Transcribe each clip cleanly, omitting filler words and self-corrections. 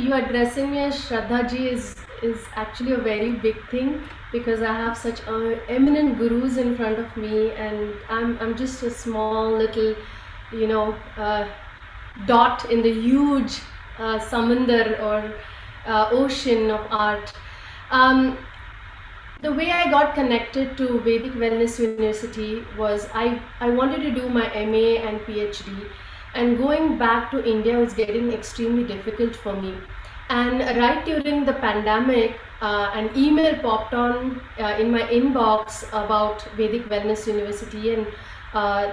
you addressing me as Shraddha ji is actually a very big thing, because I have such eminent gurus in front of me, and I'm just a small little, you know, dot in the huge samandar or ocean of art. Um, the way I got connected to Vedic Wellness University was I wanted to do my MA and PhD, and going back to India was getting extremely difficult for me. And right during the pandemic, an email popped on in my inbox about Vedic Wellness University, uh,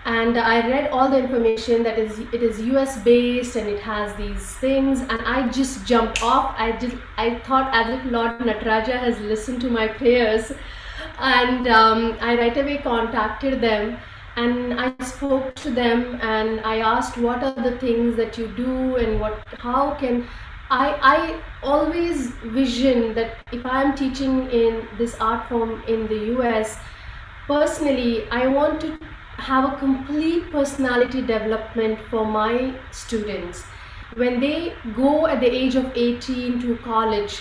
and I read all the information that it is US based and it has these things, and I just jumped off. I thought as if Lord Nataraja has listened to my prayers, and I right away contacted them, and I spoke to them, and I asked what are the things that you do, and how can I always vision that if I am teaching in this art form in the US, personally I want to have a complete personality development for my students. When they go at the age of 18 to college,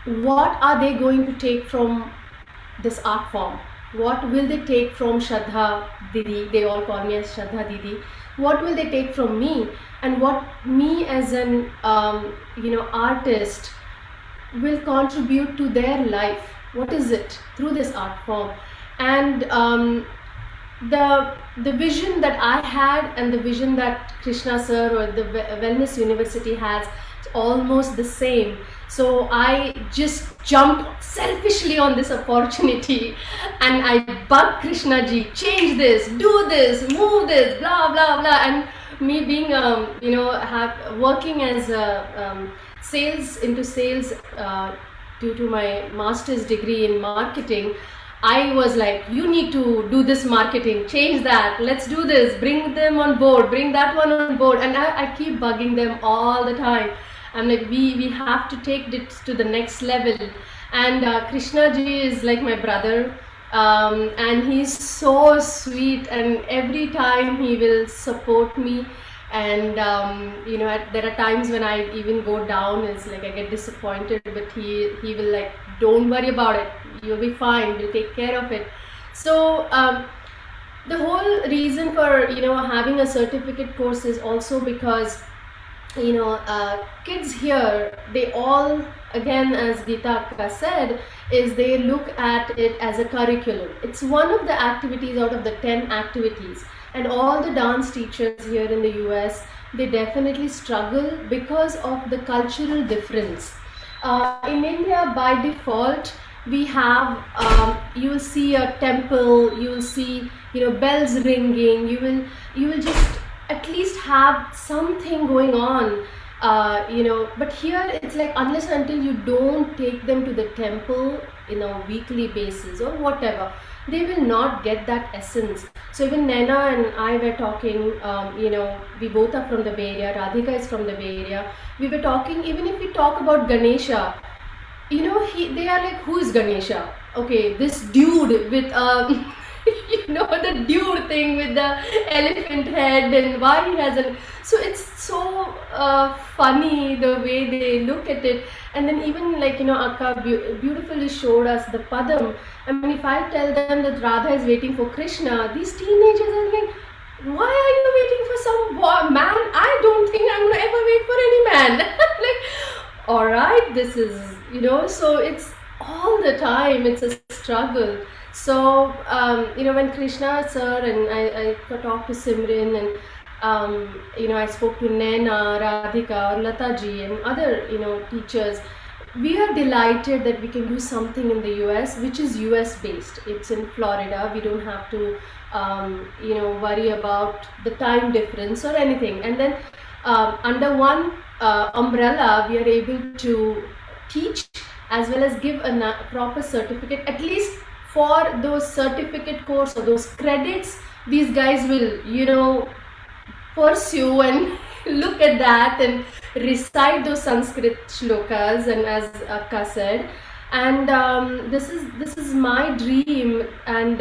what are they going to take from this art form? What will they take from Shraddha Didi? They all call me as Shraddha Didi. What will they take from me? And what me as an artist will contribute to their life? What is it through this art form? And the vision that I had and the vision that Krishna sir or the Wellness University has, it's almost the same. So I just jumped selfishly on this opportunity, and I bugged Krishna ji, change this, do this, move this, blah blah blah. And me being working as a sales due to my master's degree in marketing, I was like, you need to do this marketing, change that, let's do this, bring them on board, bring that one on board. And I keep bugging them all the time. I'm like, we have to take this to the next level. And Krishna ji is like my brother, and he's so sweet, and every time he will support me. And there are times when I even go down, it's like I get disappointed, but he will like, don't worry about it, you'll be fine, we'll take care of it. So the whole reason for having a certificate course is also because kids here, they all, again as Geeta Akka said, is they look at it as a curriculum. It's one of the activities out of the 10 activities. And all the dance teachers here in the US, they definitely struggle because of the cultural difference. In India, by default, we have, you will see a temple, you will see, bells ringing, you will just at least have something going on, but here it's like, unless until you don't take them to the temple in a weekly basis or whatever, they will not get that essence. So even Naina and I were talking, we both are from the Bay Area, Radhika is from the Bay Area. We were talking, even if we talk about Ganesha, they are like, who is Ganesha? Okay, this dude with the dude thing with the elephant head, and why he has a. So it's so funny the way they look at it. And then even like Akka beautifully showed us the Padam. I mean, if I tell them that Radha is waiting for Krishna, these teenagers are like, why are you waiting for some man? I don't think I'm gonna ever wait for any man. Like, all right, this is so it's all the time, it's a struggle. So when Krishna sir and I talked to Simran, and I spoke to Naina, Radhika, or Lata ji, and other teachers, we are delighted that we can do something in the US, which is US based. It's in Florida. We don't have to worry about the time difference or anything. And then under one umbrella, we are able to teach as well as give a proper certificate. At least for those certificate course or those credits, these guys will pursue and look at that and recite those Sanskrit shlokas, and as Akka said, and this is my dream. And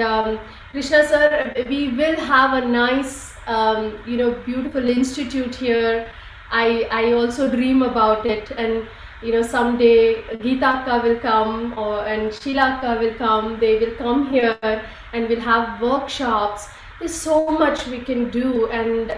Krishna sir, we will have a nice beautiful institute here, I also dream about it, and someday Geeta Akka will come, and Sheila Akka will come. They will come here, and we'll have workshops. There's so much we can do, and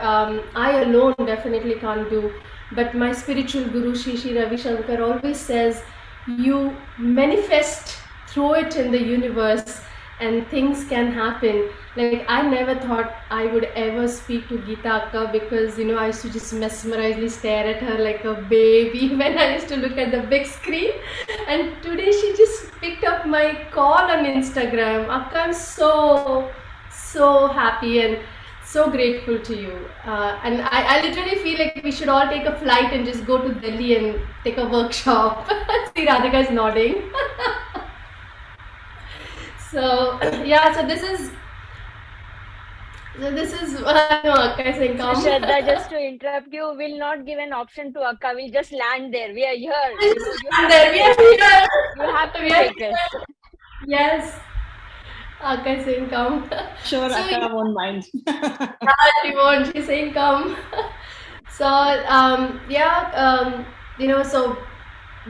I alone definitely can't do. But my spiritual guru Shri Ravi Shankar always says, you manifest, throw it in the universe, and things can happen. Like, I never thought I would ever speak to Geeta Akka, because I used to just mesmerizingly stare at her like a baby when I used to look at the big screen. And today she just picked up my call on Instagram. Akka, I'm so happy and so grateful to you. And I literally feel like we should all take a flight and just go to Delhi and take a workshop. See, Radhika is nodding. So yeah, so this is no, Akka is saying come. Shraddha, just to interrupt you, we'll not give an option to Akka. We'll just land there. We are here. You have to take us. Yes. Akka is saying come. Sure, so, Akka won't mind. She won't. She's saying come. So so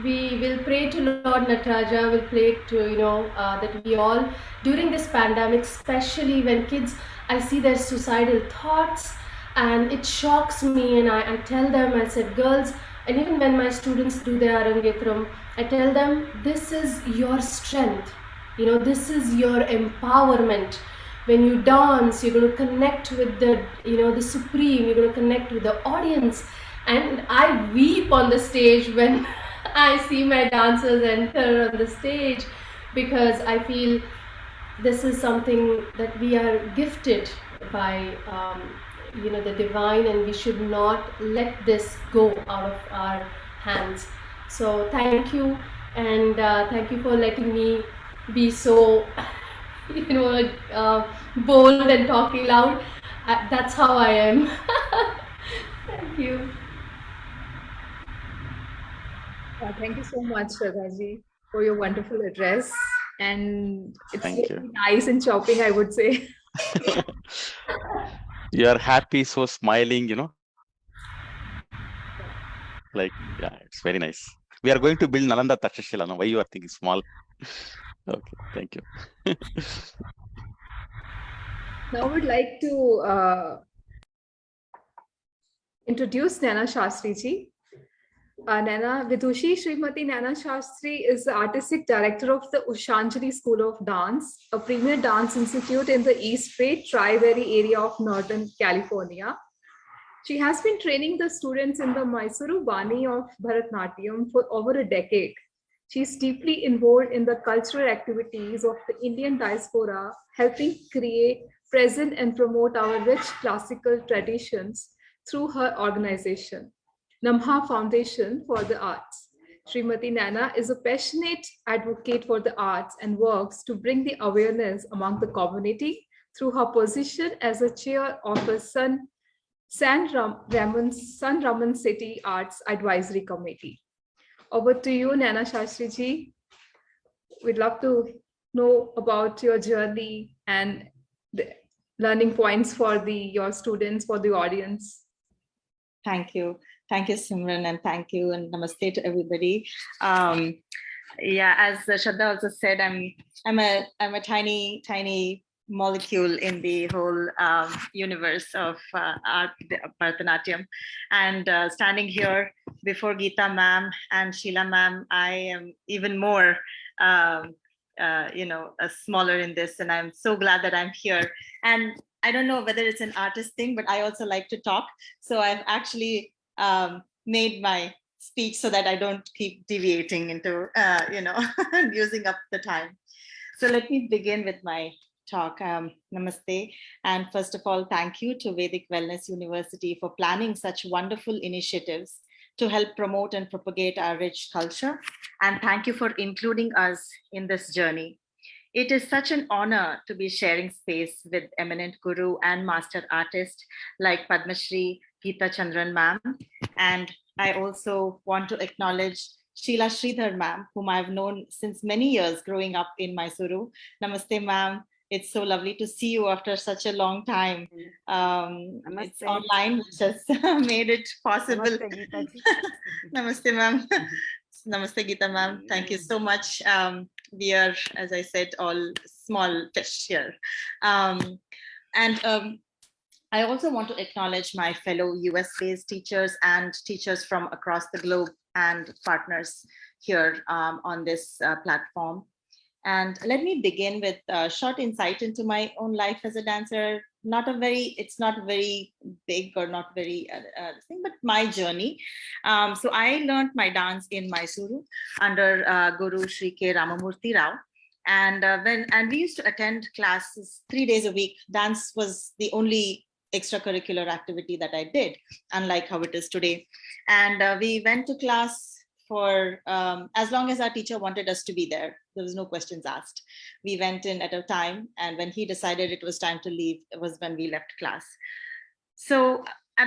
we will pray to Lord Nataraja. We'll pray to that we all, during this pandemic, especially when kids, I see their suicidal thoughts, and it shocks me. And I tell them, I said, girls, and even when my students do their Arangetram, I tell them, this is your strength. This is your empowerment. When you dance, you're going to connect with the Supreme. You're going to connect with the audience. And I weep on the stage when I see my dancers enter on the stage, because I feel this is something that we are gifted by the divine, and we should not let this go out of our hands. So thank you, and thank you for letting me be so bold and talking loud. That's how I am. Thank you. Thank you so much, Shraddhaji, for your wonderful address. And it's really nice and chopping, I would say. You are happy, so smiling, Like, yeah, it's very nice. We are going to build Nalanda Takshashila. Now, why you are thinking small? Okay, thank you. Now, I would like to introduce Naina Shastri ji. Naina Vidushi Srimati Naina Shastri is the artistic director of the Ushanjali School of Dance, a premier dance institute in the East Bay, Tri-Valley area of Northern California. She has been training the students in the Mysuru Bani of Bharatanatyam for over a decade. She is deeply involved in the cultural activities of the Indian diaspora, helping create, present, and promote our rich classical traditions through her organization, Namha Foundation for the Arts. Srimati Naina is a passionate advocate for the arts and works to bring the awareness among the community through her position as a chair of the San Raman City Arts Advisory Committee. Over to you, Naina Shastri ji. We'd love to know about your journey and the learning points for your students, for the audience. Thank you. Thank you, Simran, and thank you, and namaste to everybody. Yeah, as Shraddha also said, I'm a tiny molecule in the whole universe of art, Bharatanatyam, and standing here before Geeta ma'am and Sheila ma'am, I am even more smaller in this, and I'm so glad that I'm here. And I don't know whether it's an artist thing, but I also like to talk, so I've actually made my speech so that I don't keep deviating into using up the time. So let me begin with my talk. Namaste, and first of all, thank you to Vedic Wellness University for planning such wonderful initiatives to help promote and propagate our rich culture, and thank you for including us in this journey. It is such an honor to be sharing space with eminent guru and master artist like Padma Shri Geeta Chandran ma'am. And I also want to acknowledge Sheila Sridhar ma'am, whom I've known since many years growing up in Mysuru. Namaste ma'am. It's so lovely to see you after such a long time. It's Namaste. online, which has made it possible. Namaste, Geeta ji. Namaste, ma'am. Namaste, Geeta, ma'am. Thank you so much. We are, as I said, all small fish here. And I also want to acknowledge my fellow US-based teachers and teachers from across the globe and partners here on this platform. And let me begin with a short insight into my own life as a dancer. It's not very big or not very thing, but my journey. So I learned my dance in Mysuru under Guru Sri K. Ramamurthy Rao. And we used to attend classes 3 days a week. Dance was the only extracurricular activity that I did, unlike how it is today. And we went to class for as long as our teacher wanted us to be there. There was no questions asked. We went in at a time, and when he decided it was time to leave, it was when we left class. So,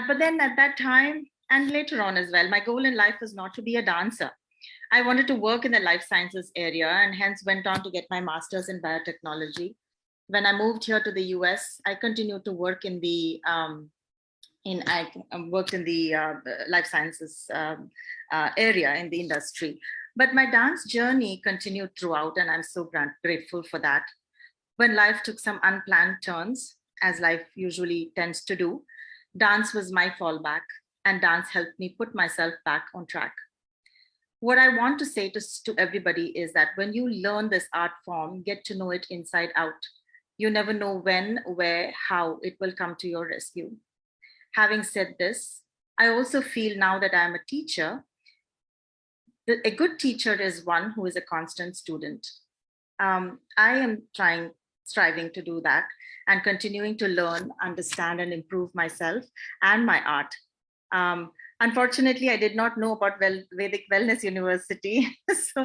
but then at that time, and later on as well, my goal in life was not to be a dancer. I wanted to work in the life sciences area, and hence went on to get my master's in biotechnology. When I moved here to the US, I continued to work in the I worked in the life sciences area in the industry. But my dance journey continued throughout, and I'm so grateful for that. When life took some unplanned turns, as life usually tends to do, dance was my fallback, and dance helped me put myself back on track. What I want to say to everybody is that when you learn this art form, get to know it inside out. You never know when, where, how it will come to your rescue. Having said this, I also feel now that I'm a teacher, that a good teacher is one who is a constant student. I am striving to do that and continuing to learn, understand, and improve myself and my art. Unfortunately, I did not know about Vedic Wellness University. So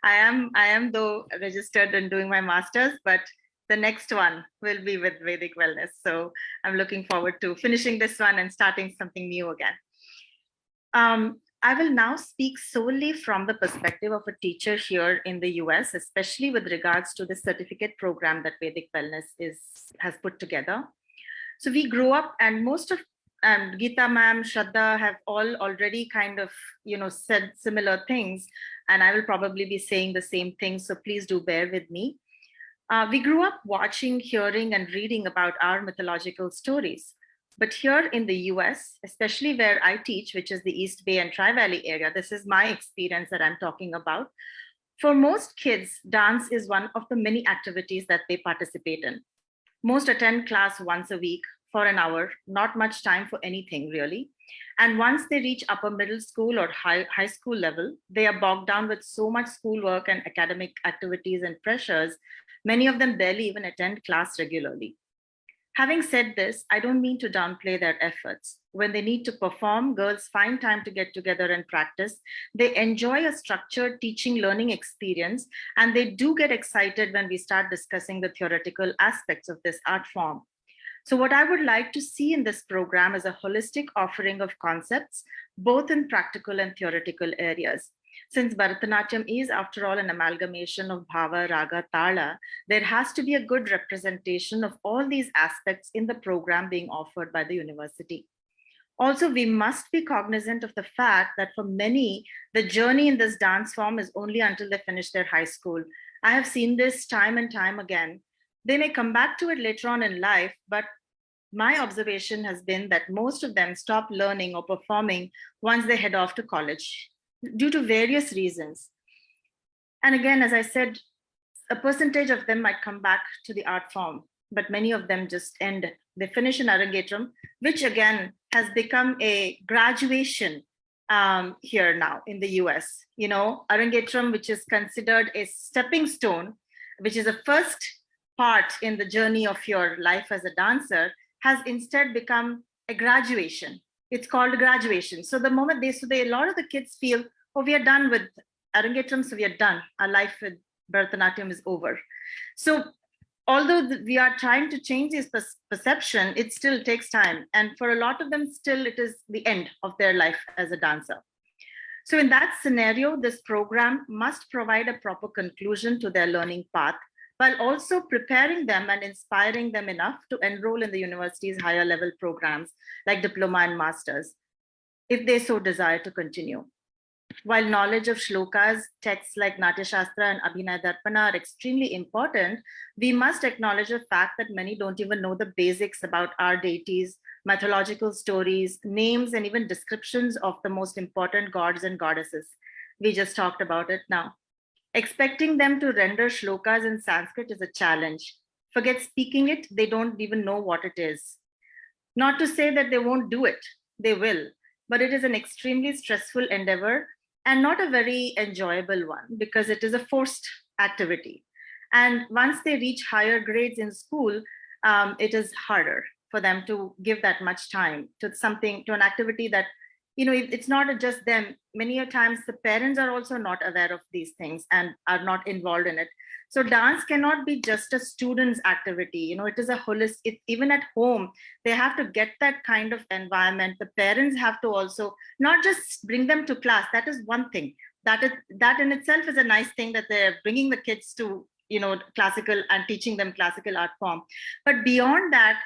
I am though registered and doing my master's, but the next one will be with Vedic Wellness. So I'm looking forward to finishing this one and starting something new again. I will now speak solely from the perspective of a teacher here in the US, especially with regards to the certificate program that Vedic Wellness has put together. So we grew up, and most of Geeta ma'am, Shraddha have all already kind of, said similar things, and I will probably be saying the same thing. So please do bear with me. We grew up watching, hearing, and reading about our mythological stories. But here in the US, especially where I teach, which is the East Bay and Tri-Valley area, this is my experience that I'm talking about. For most kids, dance is one of the many activities that they participate in. Most attend class once a week for an hour, not much time for anything really. And once they reach upper middle school or high school level, they are bogged down with so much schoolwork and academic activities and pressures. Many of them barely even attend class regularly. Having said this, I don't mean to downplay their efforts. When they need to perform, girls find time to get together and practice. They enjoy a structured teaching learning experience, and they do get excited when we start discussing the theoretical aspects of this art form. So what I would like to see in this program is a holistic offering of concepts, both in practical and theoretical areas. Since Bharatanatyam is, after all, an amalgamation of Bhava, Raga, Tala, there has to be a good representation of all these aspects in the program being offered by the university. Also, we must be cognizant of the fact that for many, the journey in this dance form is only until they finish their high school. I have seen this time and time again. They may come back to it later on in life, but my observation has been that most of them stop learning or performing once they head off to college, due to various reasons. And again, as I said, a percentage of them might come back to the art form, but many of them just end. They finish in Arangetram, which again has become a graduation here now in the US. Arangetram, which is considered a stepping stone, which is the first part in the journey of your life as a dancer, has instead become a graduation. It's called graduation. So the moment a lot of the kids feel, oh, we are done with Arangetram, so we are done. Our life with Bharatanatyam is over. So although we are trying to change this perception, it still takes time. And for a lot of them, still it is the end of their life as a dancer. So in that scenario, this program must provide a proper conclusion to their learning path while also preparing them and inspiring them enough to enroll in the university's higher level programs like diploma and masters, if they so desire to continue. While knowledge of shlokas, texts like Natya Shastra and Abhinaya Darpana are extremely important, we must acknowledge the fact that many don't even know the basics about our deities, mythological stories, names, and even descriptions of the most important gods and goddesses. We just talked about it now. Expecting them to render shlokas in Sanskrit is a challenge. Forget speaking it, they don't even know what it is. Not to say that they won't do it, they will, but it is an extremely stressful endeavor and not a very enjoyable one because it is a forced activity. And once they reach higher grades in school, it is harder for them to give that much time to something, to an activity that, it's not just them. Many a times the parents are also not aware of these things and are not involved in it. So dance cannot be just a student's activity. It is a holistic, even at home, they have to get that kind of environment. The parents have to also not just bring them to class. That is one thing. That in itself is a nice thing that they're bringing the kids to, classical and teaching them classical art form. But beyond that,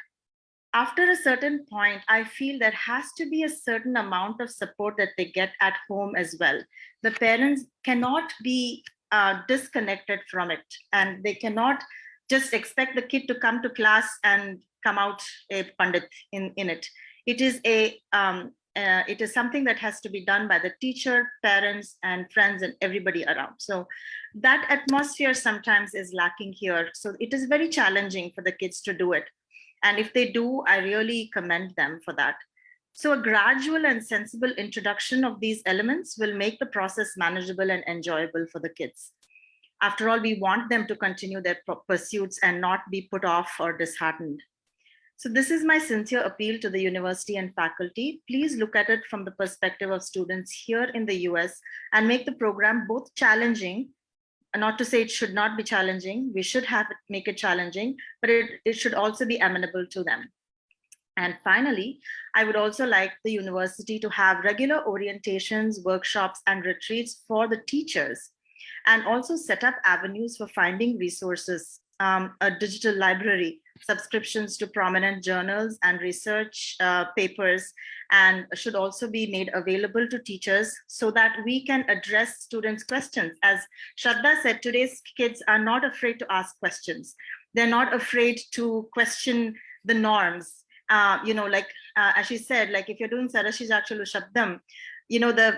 after a certain point, I feel there has to be a certain amount of support that they get at home as well. The parents cannot be disconnected from it, and they cannot just expect the kid to come to class and come out a pandit in it. It is something that has to be done by the teacher, parents, and friends, and everybody around. So that atmosphere sometimes is lacking here. So it is very challenging for the kids to do it. And if they do, I really commend them for that. So a gradual and sensible introduction of these elements will make the process manageable and enjoyable for the kids. After all, we want them to continue their pursuits and not be put off or disheartened. So this is my sincere appeal to the university and faculty. Please look at it from the perspective of students here in the US and make the program both challenging. Not to say it should not be challenging, we should make it challenging, but it should also be amenable to them. And finally, I would also like the university to have regular orientations, workshops, and retreats for the teachers, and also set up avenues for finding resources, a digital library, subscriptions to prominent journals and research papers, and should also be made available to teachers so that we can address students' questions. As Shraddha said, today's kids are not afraid to ask questions. They're not afraid to question the norms. As she said, like if you're doing Sarashijakshalu Shabdam,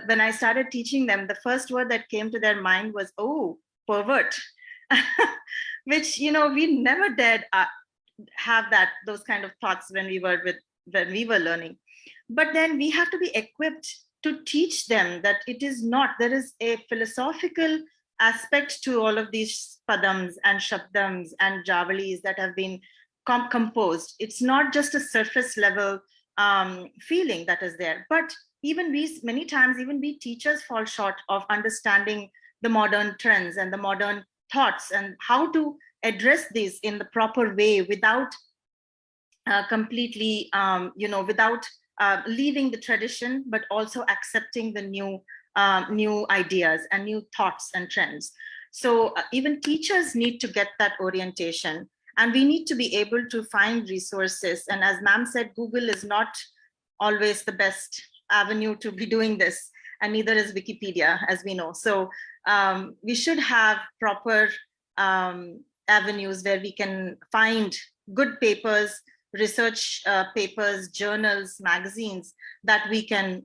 when I started teaching them, the first word that came to their mind was, oh, pervert, which, we never dared have those kind of thoughts when we were learning. But then we have to be equipped to teach them that it is not, there is a philosophical aspect to all of these padams and shabdams and javalis that have been composed. It's not just a surface level feeling that is there, but many times we teachers fall short of understanding the modern trends and the modern thoughts and how to address these in the proper way without completely, without leaving the tradition, but also accepting the new ideas and new thoughts and trends. So even teachers need to get that orientation, and we need to be able to find resources. And as ma'am said, Google is not always the best avenue to be doing this, and neither is Wikipedia, as we know. So we should have proper avenues where we can find good papers, research papers, journals, magazines that we can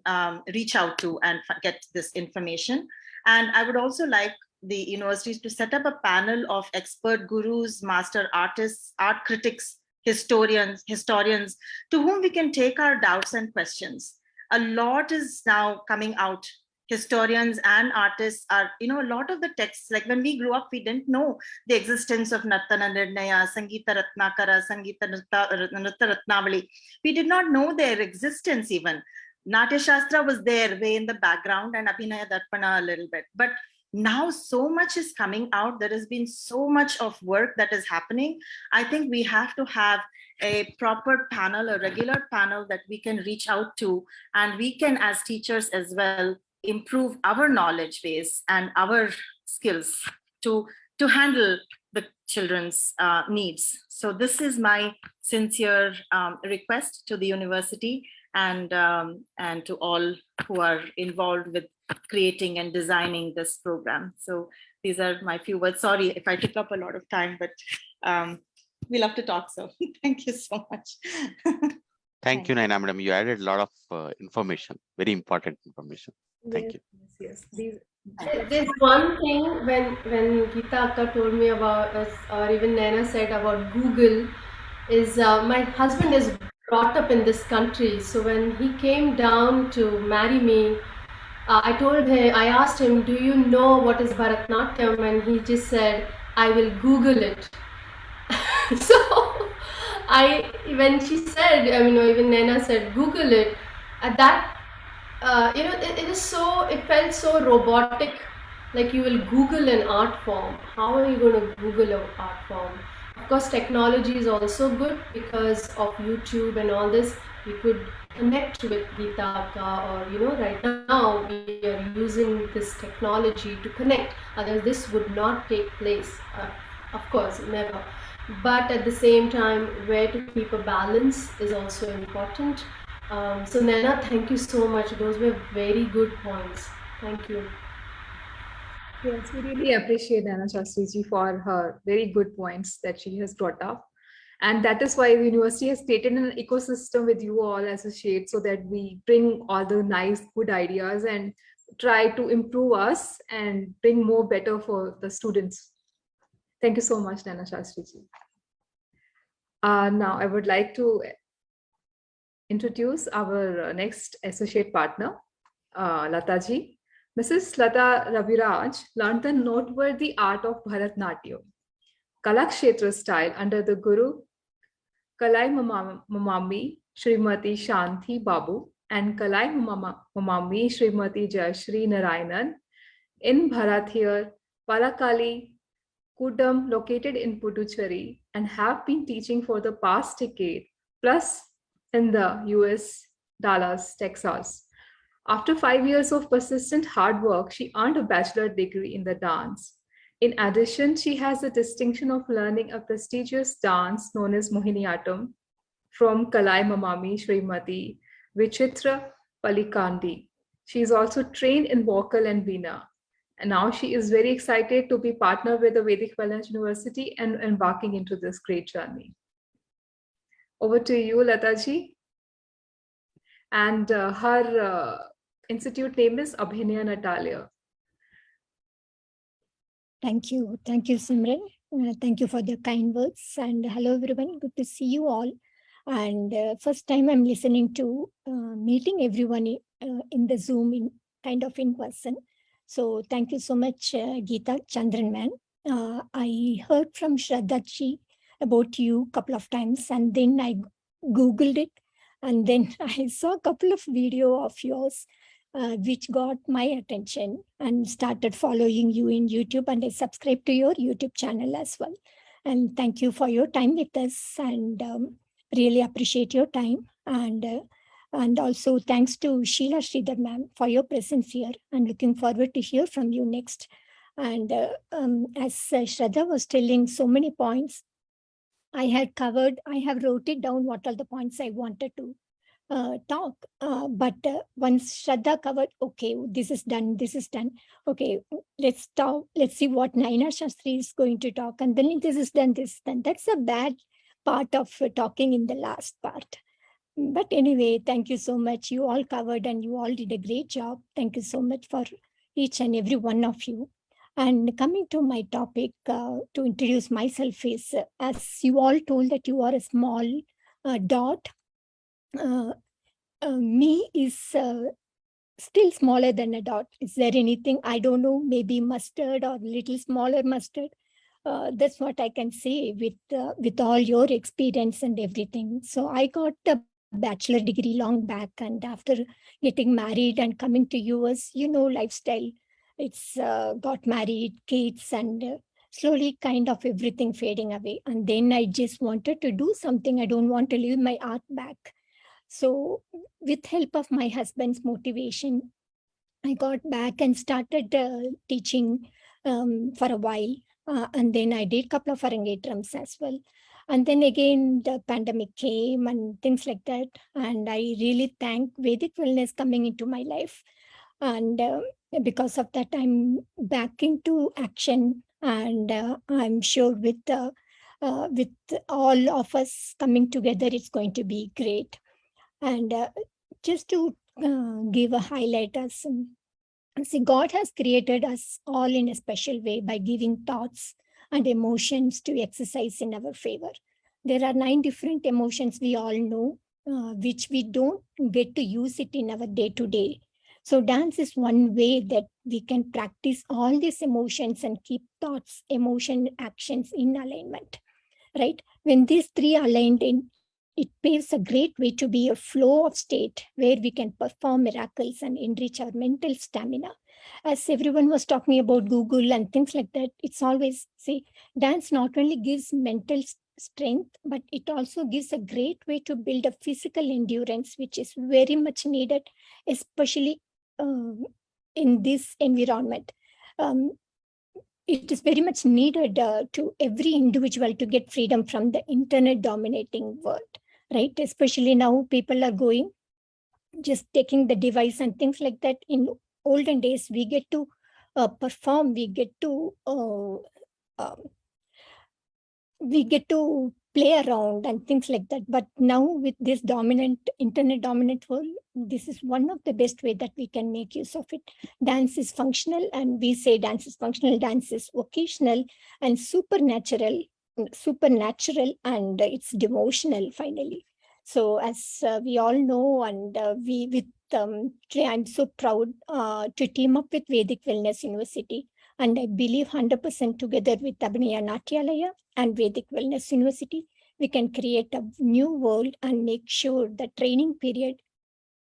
reach out to and get this information. And I would also like the universities to set up a panel of expert gurus, master artists, art critics, historians, to whom we can take our doubts and questions. A lot is now coming out. Historians and artists are, a lot of the texts, like when we grew up, we didn't know the existence of Nartana Nirnaya, Sangeeta Ratnakara, Sangeeta Nritta Ratnavali. We did not know their existence even. Natya Shastra was there way in the background and Abhinaya Darpana a little bit. But now so much is coming out. There has been so much of work that is happening. I think we have to have a proper panel, a regular panel that we can reach out to, and we can, as teachers as well, improve our knowledge base and our skills to handle the children's needs. So this is my sincere request to the university and to all who are involved with creating and designing this program. So these are my few words. Sorry if I took up a lot of time, but we love to talk. So thank you so much. Thank you, Naina madam. You added a lot of information, very important information. Thank you. Yes. These, There's one thing when Geeta Akka told me about us, or even Naina said about Google, is my husband is brought up in this country. So when he came down to marry me, I asked him, do you know what is Bharatnatyam? And he just said, I will Google it. So when she said, even Naina said, Google it, at that, it felt so robotic, like you will Google an art form. How are you going to Google an art form? Of course, technology is also good because of YouTube and all this. We could connect with Geeta Akka, or right now we are using this technology to connect. Otherwise, this would not take place. Of course, never. But at the same time, where to keep a balance is also important. So Naina, thank you so much. Those were very good points. Thank you. yes, we really appreciate Naina Shastriji for her very good points that she has brought up. And that is why the university has created an ecosystem with you all associates, so that we bring all the nice, good ideas and try to improve us and bring more better for the students. Thank you so much, Naina Shastriji. Now I would like to introduce our next associate partner, Lata ji. Mrs. Lata Raviraj learned the noteworthy art of Bharatnatyam, Kalakshetra style under the Guru Kalai Mamami Srimati Shanti Babu and Kalai Mamami Srimati Jayashri Narayanan in Bharathir, Palakali, Kudam, located in Puducherry, and have been teaching for the past decade, plus in the US, Dallas, Texas. After 5 years of persistent hard work, she earned a bachelor degree in the dance. In addition, she has the distinction of learning a prestigious dance known as Mohiniyattam from Kalai Mamami Srimati Vichitra Palikandi. She is also trained in vocal and veena. And now she is very excited to be partnered with the Vedic Wellness University and embarking into this great journey. Over to you, Lataji. And her institute name is Abhinaya Natalia. Thank you, Simran. Thank you for the kind words. And hello, everyone. Good to see you all. And first time I'm listening to meeting everyone in the Zoom in person. So thank you so much, Geeta Chandran man. I heard from Shraddhaji about you a couple of times, and then I Googled it, and then I saw a couple of videos of yours, which got my attention, and started following you in YouTube, and I subscribed to your YouTube channel as well. And thank you for your time with us, and really appreciate your time. And also thanks to Sheila Sridhar ma'am for your presence here, and looking forward to hear from you next. And as Shraddha was telling so many points, I have wrote it down what are the points I wanted to talk. But once Shraddha covered, okay, this is done. Okay, let's talk. Let's see what Naina Shastri is going to talk. And then this is done. That's a bad part of talking in the last part. But anyway, thank you so much. You all covered and you all did a great job. Thank you so much for each and every one of you. And coming to my topic, to introduce myself is, as you all told that you are a small dot, me is still smaller than a dot. Is there anything, I don't know, maybe mustard or little smaller mustard? That's what I can say with all your experience and everything. So I got a bachelor degree long back, and after getting married and coming to US, lifestyle, it's got married, kids, and slowly kind of everything fading away. And then I just wanted to do something. I don't want to leave my art back. So with help of my husband's motivation, I got back and started teaching for a while. And then I did a couple of Arangetrams as well. And then again, the pandemic came and things like that. And I really thank Vedic Wellness coming into my life. And because of that, I'm back into action. And I'm sure with all of us coming together, it's going to be great. And just to give a highlight, as see, God has created us all in a special way by giving thoughts and emotions to exercise in our favor. There are 9 different emotions we all know, which we don't get to use it in our day-to-day. So dance is one way that we can practice all these emotions and keep thoughts, emotion, actions in alignment, right? When these 3 are aligned in, it paves a great way to be a flow of state where we can perform miracles and enrich our mental stamina. As everyone was talking about Google and things like that, it's always, see, dance not only gives mental strength, but it also gives a great way to build a physical endurance, which is very much needed, especially in this environment. It is very much needed to every individual to get freedom from the internet dominating world, right? Especially now people are going, just taking the device and things like that. In olden days, we get to perform, we get to play around and things like that. But now with this internet dominant world, this is one of the best way that we can make use of it. Dance is functional, and we say dance is functional, dance is vocational and supernatural, and it's devotional finally. So as we all know, and today I'm so proud to team up with Vedic Wellness University. And I believe 100% together with Abhinaya Natyalaya and Vedic Wellness University, we can create a new world and make sure the training period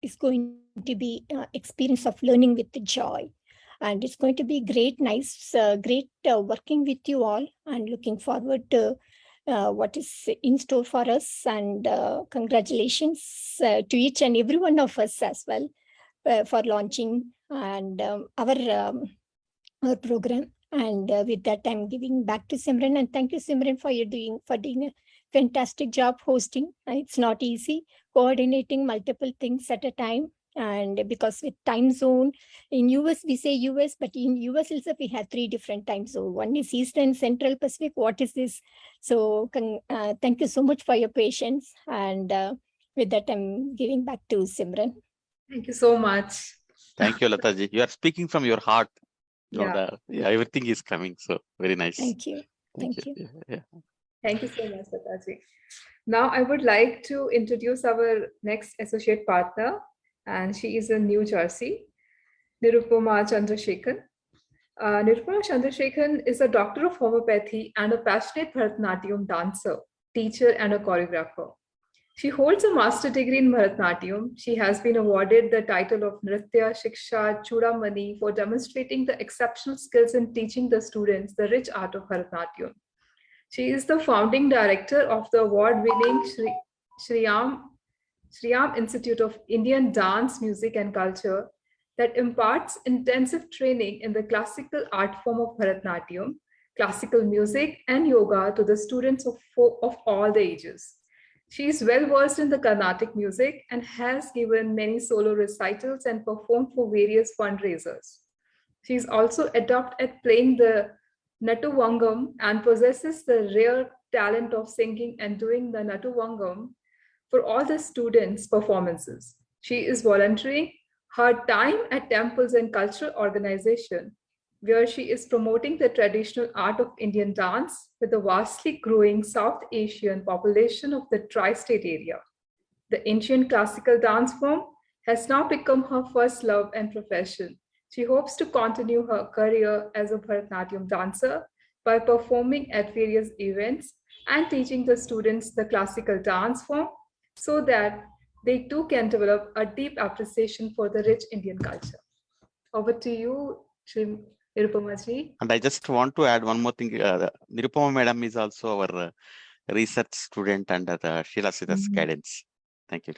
is going to be experience of learning with the joy. And it's going to be great, nice, great working with you all, and looking forward to what is in store for us. And congratulations to each and every one of us as well for launching and our program. And with that, I'm giving back to Simran. And thank you, Simran, for doing a fantastic job hosting. It's not easy coordinating multiple things at a time. And because with time zone, in US, we say US, but in US itself, we have 3 different time zones. One is Eastern, Central, Pacific. What is this? So thank you so much for your patience. And with that, I'm giving back to Simran. Thank you so much. Thank you, Lataji. You are speaking from your heart. Yeah. Everything is coming. So very nice. Thank you. Thank you. Yeah. Thank you so much, Lataji. Now I would like to introduce our next associate partner, and she is in New Jersey, Nirupama Chandrasekhan. Nirupama Chandrasekhan is a doctor of homeopathy and a passionate Bharatanatyam dancer, teacher, and a choreographer. She holds a master degree in Bharatanatyam. She has been awarded the title of Nritya Shiksha Chudamani for demonstrating the exceptional skills in teaching the students the rich art of Bharatanatyam. She is the founding director of the award-winning Shriyam Institute of Indian Dance, Music and Culture that imparts intensive training in the classical art form of Bharatanatyam, classical music and yoga to the students of all the ages. She is well versed in the Carnatic music and has given many solo recitals and performed for various fundraisers. She is also adept at playing the Natuvangam and possesses the rare talent of singing and doing the Natuvangam for all the students' performances. She is volunteering her time at temples and cultural organizations, where she is promoting the traditional art of Indian dance with a vastly growing South Asian population of the tri-state area. The ancient classical dance form has now become her first love and profession. She hopes to continue her career as a Bharatanatyam dancer by performing at various events and teaching the students the classical dance form so that they too can develop a deep appreciation for the rich Indian culture. Over to you, Shri Nirupama. And I just want to add one more thing. Nirupama madam is also our research student under Sheila Siddhar's guidance. Thank you.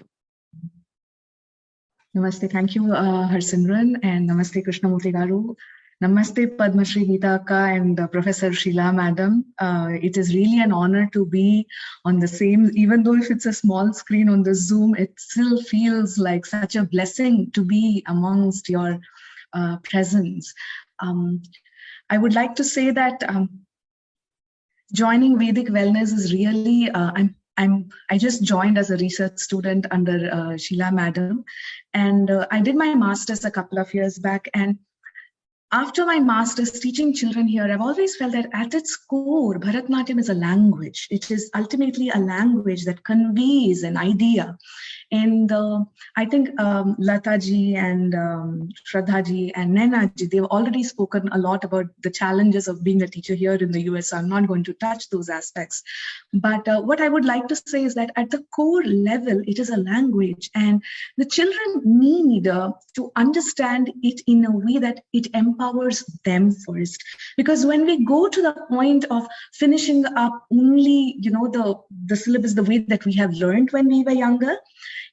Namaste. Thank you, Harsimran, and Namaste, Krishnamurti Garu. Namaste Padma Shri Geeta Akka and Professor Sheila Madam. It is really an honor to be on the same, even though if it's a small screen on the Zoom, it still feels like such a blessing to be amongst your presence. I would like to say that joining Vedic Wellness is really, I just joined as a research student under Sheila Madam, and I did my master's a couple of years back. And after my master's teaching children here, I've always felt that at its core, Bharatanatyam is a language. It is ultimately a language that conveys an idea. And I think Lata ji and Shraddha ji and Naina ji, they've already spoken a lot about the challenges of being a teacher here in the US. So I'm not going to touch those aspects. But what I would like to say is that at the core level, it is a language, and the children need to understand it in a way that it empowers them first. Because when we go to the point of finishing up only, the syllabus the way that we have learned when we were younger,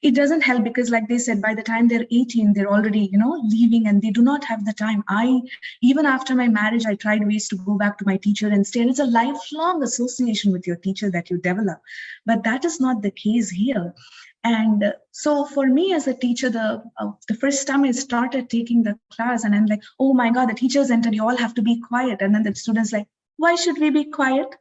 it doesn't help, because like they said, by the time they're 18, they're already, leaving, and they do not have the time. Even after my marriage, I tried ways to go back to my teacher and stay. And it's a lifelong association with your teacher that you develop. But that is not the case here. And so for me as a teacher, the first time I started taking the class, and I'm like, oh my God, the teachers entered, you all have to be quiet. And then the students like, why should we be quiet?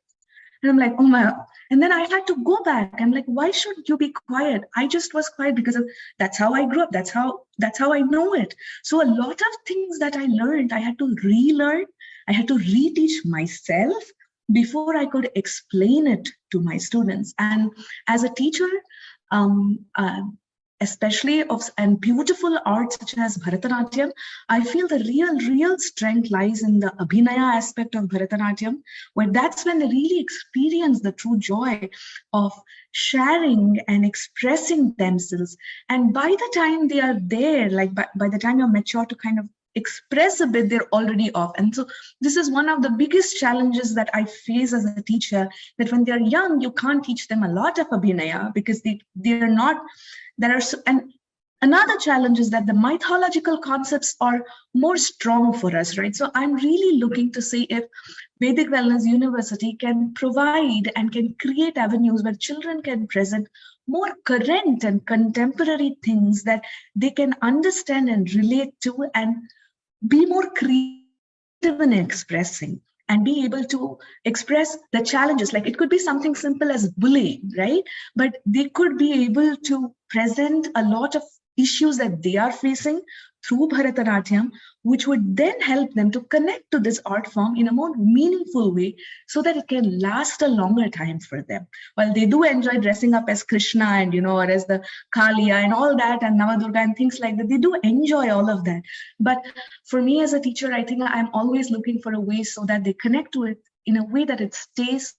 And I'm like, oh my, and then I had to go back. I'm like, why should you be quiet? I just was quiet because that's how I grew up. That's how I know it. So a lot of things that I learned, I had to relearn. I had to reteach myself before I could explain it to my students. And as a teacher, especially of and beautiful art such as Bharatanatyam, I feel the real strength lies in the Abhinaya aspect of Bharatanatyam, where that's when they really experience the true joy of sharing and expressing themselves. And by the time they are there, like by the time you're mature to kind of express a bit, they're already off. And so this is one of the biggest challenges that I face as a teacher, that when they're young, you can't teach them a lot of Abhinaya because they're not. And another challenge is that the mythological concepts are more strong for us, right? So I'm really looking to see if Vedic Wellness University can provide and can create avenues where children can present more current and contemporary things that they can understand and relate to, and be more creative in expressing, and be able to express the challenges. Like it could be something simple as bullying, right? But they could be able to present a lot of issues that they are facing through Bharatanatyam, which would then help them to connect to this art form in a more meaningful way, so that it can last a longer time for them. While they do enjoy dressing up as Krishna and, or as the Kaliya and all that, and Navadurga and things like that, they do enjoy all of that. But for me as a teacher, I think I'm always looking for a way so that they connect to it in a way that it stays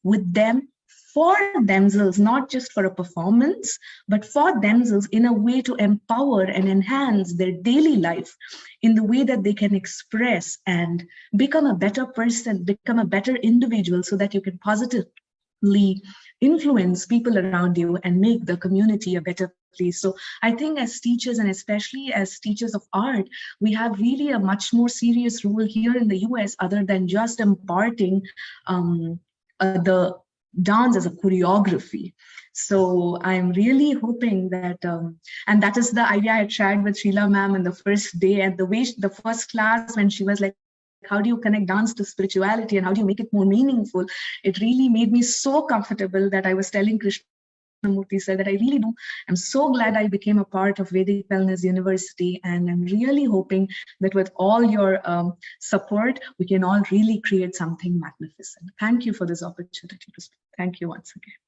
with them, for themselves, not just for a performance, but for themselves, in a way to empower and enhance their daily life in the way that they can express and become a better person, become a better individual, so that you can positively influence people around you and make the community a better place. So I think as teachers, and especially as teachers of art, we have really a much more serious role here in the US, other than just imparting the dance as a choreography. So I'm really hoping that, and that is the idea I had shared with Sheila ma'am in the first day, at the first class, when she was like, how do you connect dance to spirituality and how do you make it more meaningful? It really made me so comfortable that I was telling Krishnamurti sir that I really do. I'm so glad I became a part of Vedic Wellness University, and I'm really hoping that with all your support, we can all really create something magnificent. Thank you for this opportunity to speak. Thank you once again.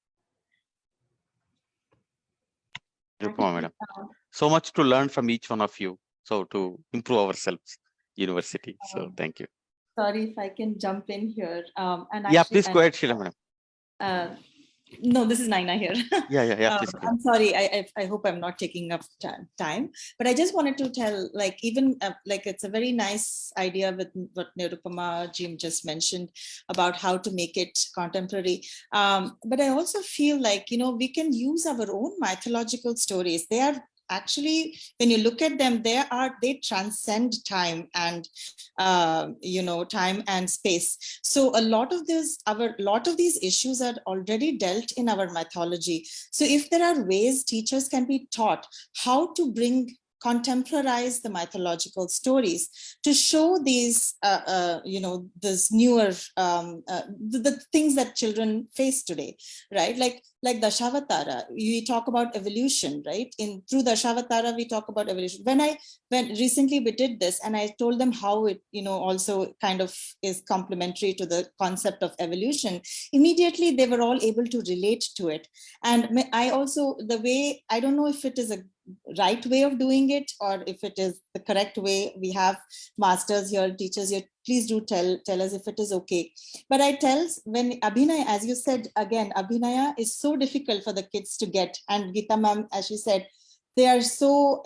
Madam. So much to learn from each one of you. So to improve ourselves, university. So thank you. Sorry if I can jump in here. Please go ahead, Sheila madam. No, this is Naina here. Yeah. Please I'm sorry. I hope I'm not taking up time, but I just wanted to tell, it's a very nice idea with what Nirupama Jim just mentioned about how to make it contemporary. But I also feel like, we can use our own mythological stories. They are actually, when you look at them, they transcend time and time and space. So a lot of these issues are already dealt in our mythology. So if there are ways teachers can be taught how to contemporize the mythological stories to show these, this newer, the things that children face today, right? Like Dashavatara, we talk about evolution, right? Through Dashavatara, we talk about evolution. When recently we did this, and I told them how it, also kind of is complementary to the concept of evolution, immediately they were all able to relate to it. And I also, I don't know if it is a right way of doing it or if it is the correct way. We have masters here, teachers here, please do tell us if it is okay. But I tell, when Abhinaya, as you said, again, Abhinaya is so difficult for the kids to get. And Geeta ma'am, as she said, they are so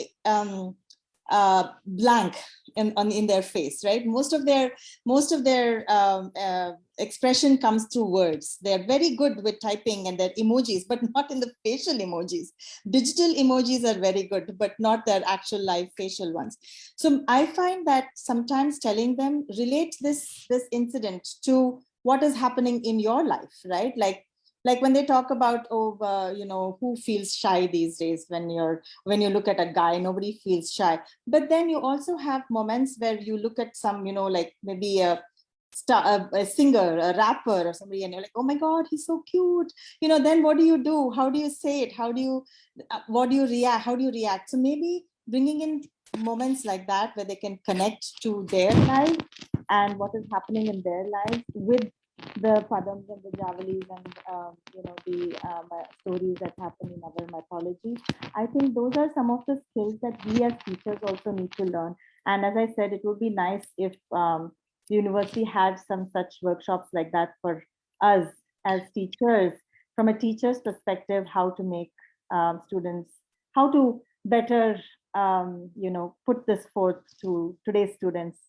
blank in their face, right? Most of their expression comes through words. They're very good with typing and their emojis, but not in the facial emojis. Digital emojis are very good, but not their actual live facial ones. So I find that sometimes telling them, relate this incident to what is happening in your life, right? Like when they talk about, who feels shy these days? When you look at a guy, nobody feels shy. But then you also have moments where you look at some, like maybe a singer, a rapper or somebody, and you're like, oh my God, he's so cute. Then what do you do? How do you say it? What do you react? How do you react? So maybe bringing in moments like that where they can connect to their life and what is happening in their lives with the padams and the javalis and the stories that happen in our mythology. I think those are some of the skills that we as teachers also need to learn. And as I said, it would be nice if the university had some such workshops like that for us as teachers, from a teacher's perspective, how to make students, how to better put this forth to today's students.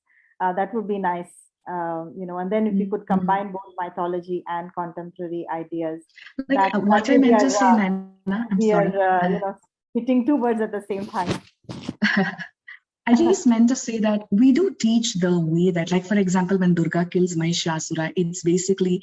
That would be nice. And then if you could combine both mythology and contemporary ideas. Like what I meant to say, Naina, I'm sorry. Hitting two birds at the same time. I just meant to say that we do teach the way that, like, for example, when Durga kills Mahishasura, it's basically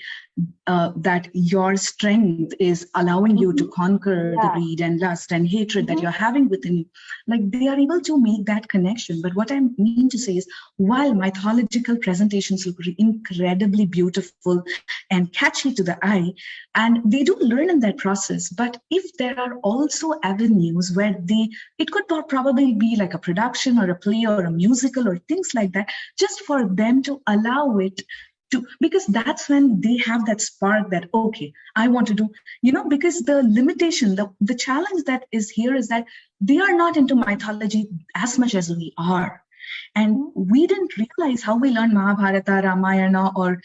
that your strength is allowing you to conquer the greed and lust and hatred that you're having within you. Like, they are able to make that connection. But what I mean to say is, while mythological presentations look incredibly beautiful and catchy to the eye, and they do learn in that process, but if there are also avenues where it could probably be like a production or a play or a musical or things like that, just for them to allow it to, because that's when they have that spark that, okay, I want to do, because the limitation, the challenge that is here is that they are not into mythology as much as we are. And we didn't realize how we learn Mahabharata, Ramayana, or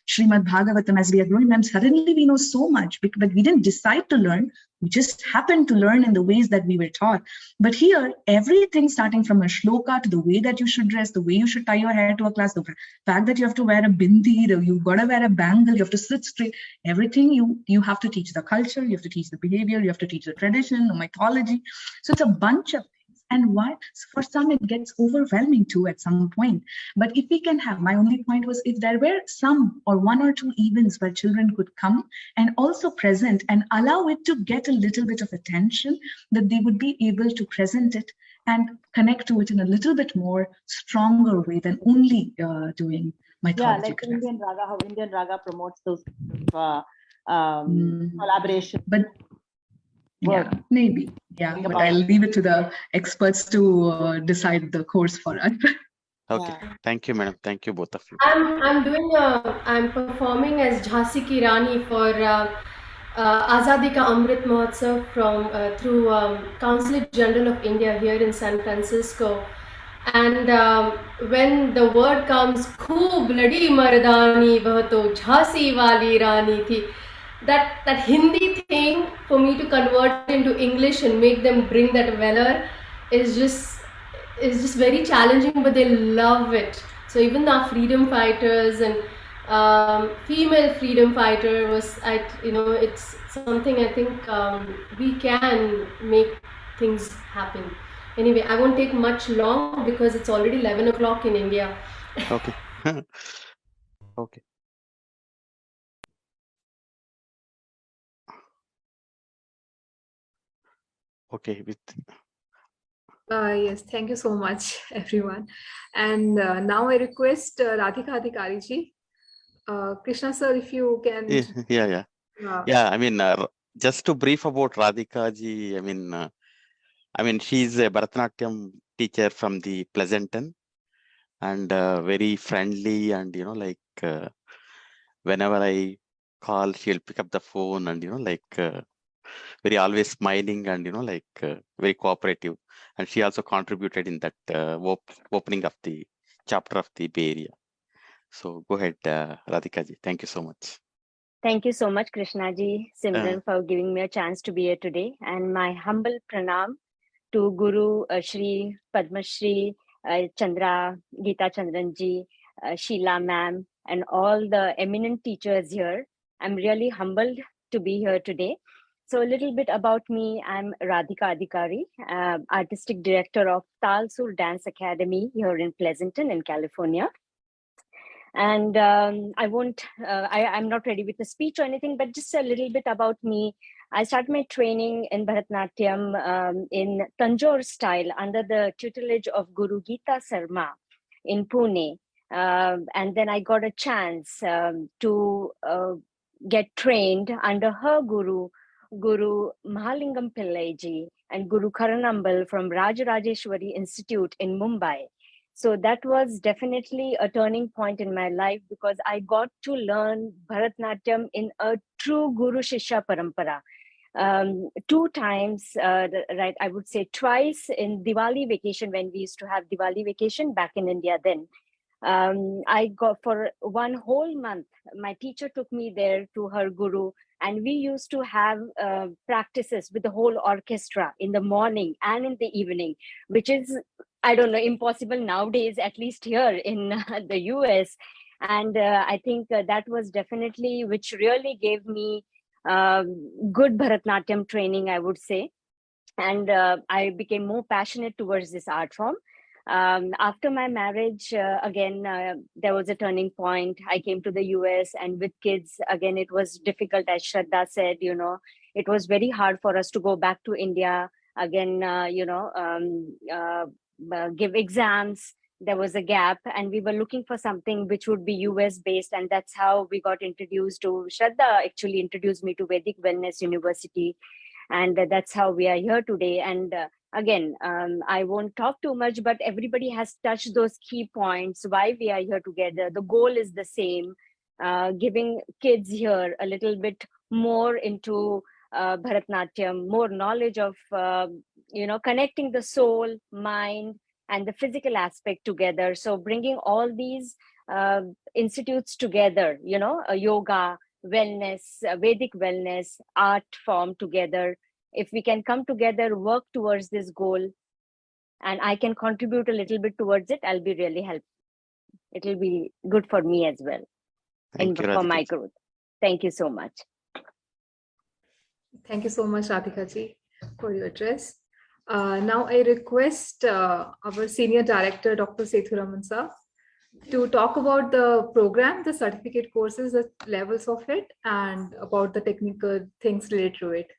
Srimad Bhagavatam as we are growing. And suddenly we know so much, but we didn't decide to learn. We just happened to learn in the ways that we were taught. But here, everything starting from a shloka to the way that you should dress, the way you should tie your hair to a class, the fact that you have to wear a bindi, you've got to wear a bangle, you have to sit straight, everything you have to teach the culture, you have to teach the behavior, you have to teach the tradition, the mythology. So it's a bunch of things. And why? For some, it gets overwhelming too at some point. But if we can have, my only point was, if there were some or one or two events where children could come and also present and allow it to get a little bit of attention, that they would be able to present it and connect to it in a little bit more stronger way than only doing mythology. Yeah, like Indian Raga, how Indian Raga promotes those collaboration. But yeah, maybe. Yeah, but I'll leave it to the experts to decide the course for us. Okay, thank you, madam. Thank you, both of you. I'm performing as Jhansi Ki Rani for Azadi Ka Amrit Mahotsav through Consulate General of India here in San Francisco. And when the word comes, "Khoob ladi mardani, vah to Jhansi wali Rani thi," that Hindi thing for me to convert into English and make them bring that valor is just very challenging, but they love it. So even our freedom fighters and female freedom fighter it's something I think we can make things happen. Anyway, I won't take much long because it's already 11 o'clock in India. Okay. Okay. Okay. Yes, thank you so much, everyone. And now I request Radhika Adhikari ji. Krishna sir, if you can. Yeah. I mean, just to brief about Radhika ji, I mean, she's a Bharatanatyam teacher from the Pleasanton, and very friendly, and whenever I call, she'll pick up the phone, and very always smiling, and very cooperative. And she also contributed in that opening of the chapter of the Bay Area. So go ahead, Radhika ji. Thank you so much. Thank you so much, Krishna ji, Simran, for giving me a chance to be here today. And my humble pranam to Guru Shri Padma Shri Chandra, Geeta Chandran ji, Sheila ma'am, and all the eminent teachers here. I'm really humbled to be here today. So a little bit about me. I'm Radhika Adhikari, Artistic Director of Talsur Dance Academy here in Pleasanton in California. And I'm not ready with a speech or anything, but just a little bit about me. I started my training in Bharatanatyam in Tanjore style under the tutelage of Guru Geeta Sarma in Pune. And then I got a chance to get trained under her Guru Mahalingam Pillaiji and Guru Karanambal from Rajarajeshwari Institute in Mumbai. So that was definitely a turning point in my life because I got to learn Bharatanatyam in a true Guru Shishya Parampara. 2 times, right, I would say twice in Diwali vacation when we used to have Diwali vacation back in India then. I got for 1 whole month, my teacher took me there to her Guru, and we used to have practices with the whole orchestra in the morning and in the evening, which is, I don't know, impossible nowadays, at least here in the US. And I think that was definitely, which really gave me good Bharatanatyam training, I would say. And I became more passionate towards this art form. After my marriage, again, there was a turning point. I came to the US, and with kids, again, it was difficult. As Shraddha said, it was very hard for us to go back to India again, give exams. There was a gap, and we were looking for something which would be US based. And that's how we got introduced to Shraddha, actually introduced me to Vedic Wellness University. And that's how we are here today. And again, I won't talk too much, but everybody has touched those key points, why we are here together. The goal is the same, giving kids here a little bit more into Bharatanatyam, more knowledge of, connecting the soul, mind, and the physical aspect together. So bringing all these institutes together, yoga, wellness, Vedic wellness, art form together. If we can come together, work towards this goal, and I can contribute a little bit towards it, I'll be really helpful. It will be good for me as well. Thank you, for Radhika. my growth. Thank you so much. Thank you so much, Radhika ji, for your address. Now I request our Senior Director, Dr. Sethuraman sir, to talk about the program, the certificate courses, the levels of it, and about the technical things related to it.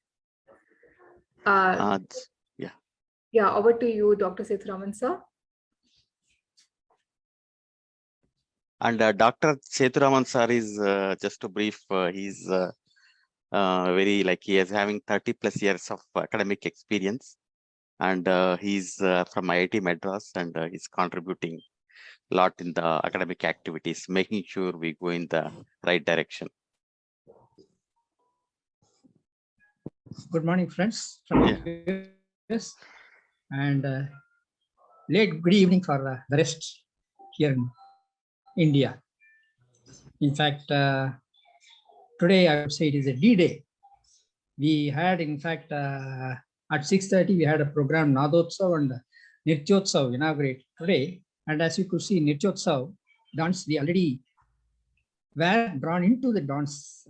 Yeah, over to you, Dr. Sethuraman sir. And Dr. Sethuraman sir is, just to brief, he's very, he is having 30+ years of academic experience, and he's from IIT Madras, and he's contributing a lot in the academic activities, making sure we go in the right direction. Good morning, friends. Yes, and late good evening for the rest here in India. In fact, today I would say it is a D-Day. We had, in fact, at 6:30 we had a program Nadotsava Nrityotsava inaugurate today, and as you could see, Nrityotsava dance, we already were drawn into the dance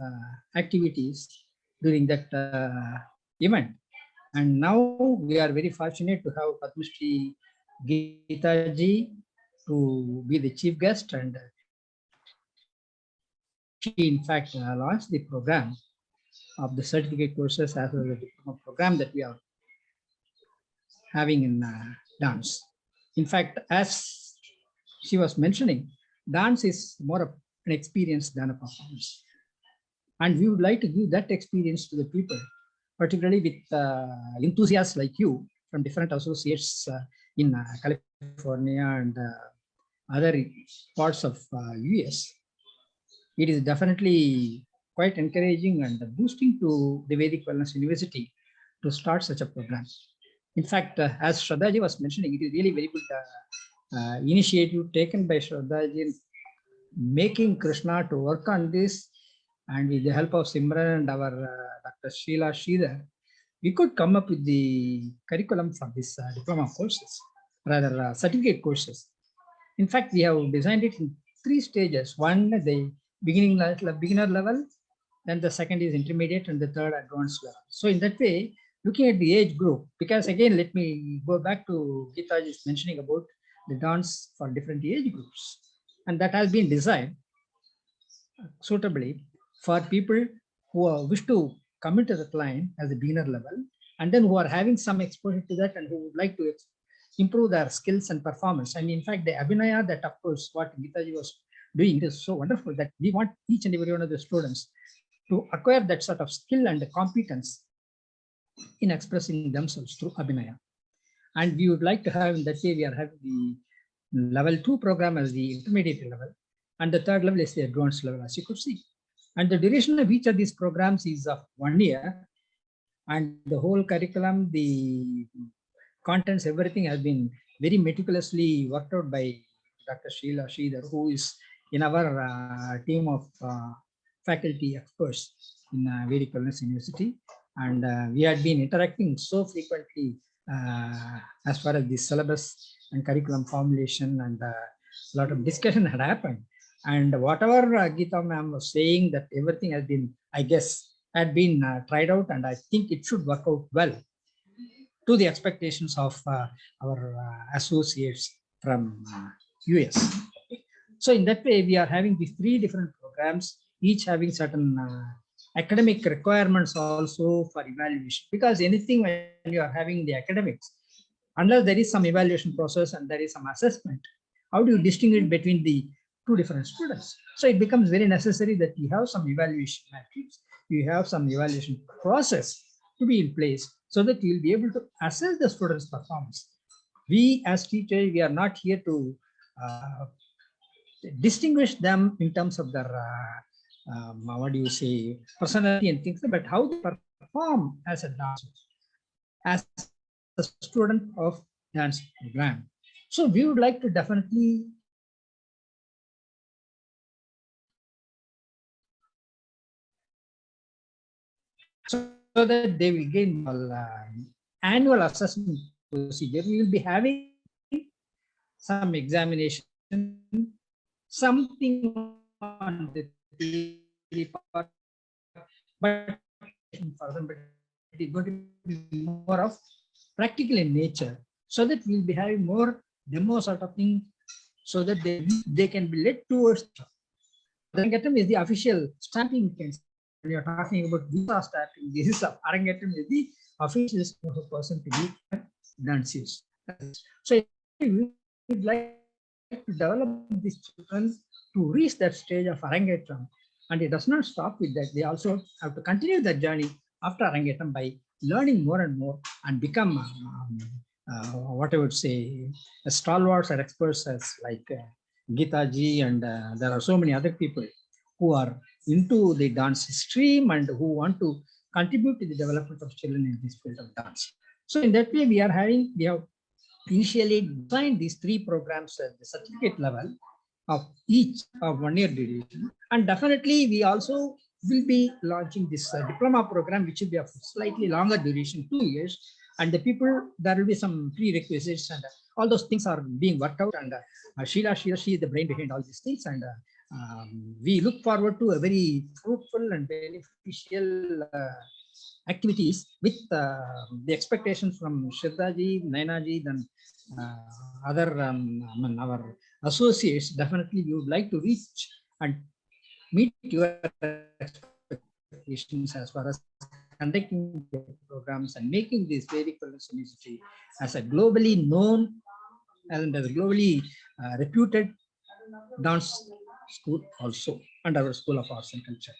activities during that event. And now we are very fortunate to have Padma Shri Geeta ji to be the chief guest, and she in fact launched the program of the certificate courses as well as the diploma program that we are having in dance. In fact, as she was mentioning, dance is more of an experience than a performance. And we would like to give that experience to the people, particularly with enthusiasts like you from different associates in California and other parts of US. It is definitely quite encouraging and boosting to the Vedic Wellness University to start such a program. In fact, as Shraddhaji was mentioning, it is really very good initiative taken by Shraddhaji in making Krishna to work on this, and with the help of Simran and our Dr. Sheila Sridhar, we could come up with the curriculum for this diploma courses, rather certificate courses. In fact, we have designed it in 3 stages. One, the beginner level, then the second is intermediate, and the third advanced level. So in that way, looking at the age group, because again, let me go back to Geetaji's mentioning about the dance for different age groups. And that has been designed suitably for people who wish to come into the line as a beginner level, and then who are having some exposure to that and who would like to improve their skills and performance. And in fact, the Abhinaya, that of course what Geetaji was doing, is so wonderful that we want each and every one of the students to acquire that sort of skill and competence in expressing themselves through Abhinaya. And we would like to have, in that way, we are having the level 2 program as the intermediate level, and the third level is the advanced level, as you could see. And the duration of each of these programs is of 1 year, and the whole curriculum, the contents, everything has been very meticulously worked out by Dr. Sheila Sridhar, who is in our team of faculty experts in Vedic Wellness University. And we had been interacting so frequently as far as the syllabus and curriculum formulation, and a lot of discussion had happened. And whatever Geeta ma'am was saying, that everything has been, I guess, had been tried out, and I think it should work out well to the expectations of our associates from US. So in that way, we are having these 3 different programs, each having certain academic requirements also for evaluation. Because anything when you are having the academics, unless there is some evaluation process and there is some assessment, how do you distinguish between the 2 different students? So it becomes very necessary that you have some evaluation metrics, you have some evaluation process to be in place, so that you will be able to assess the students' performance. We as teachers, we are not here to distinguish them in terms of their personality and things, but how they perform as a dancer, as a student of dance program. So we would like to definitely so that they will gain annual assessment procedure. We will be having some examination, something on the theory part, but it is going to be more of practical in nature, so that we will be having more demo sort of thing, so that they can be led towards. The Arangetam is the official stamping. When you're talking about visa stamping, this is Arangetam is the official of a person to be dancers. So we would like to develop these children to reach that stage of Arangetam, and it does not stop with that. They also have to continue that journey after Arangetam by learning more and more and become what I would say stalwarts or experts as like Geeta ji, and there are so many other people who are into the dance stream and who want to contribute to the development of children in this field of dance. So in that way, we have initially designed these 3 programs at the certificate level of each of 1 year duration, and definitely we also will be launching this diploma program, which will be of slightly longer duration, 2 years, and the people, there will be some prerequisites, and all those things are being worked out, and Sheila, she is the brain behind all these things, and we look forward to a very fruitful and beneficial activities with the expectations from Shraddhaji, Nainaji, then other our associates. Definitely, we would like to reach and meet your expectations as far as conducting programs and making this Vedic Wellness University as a globally known and as a globally reputed dance school also, and our School of Arts and Culture.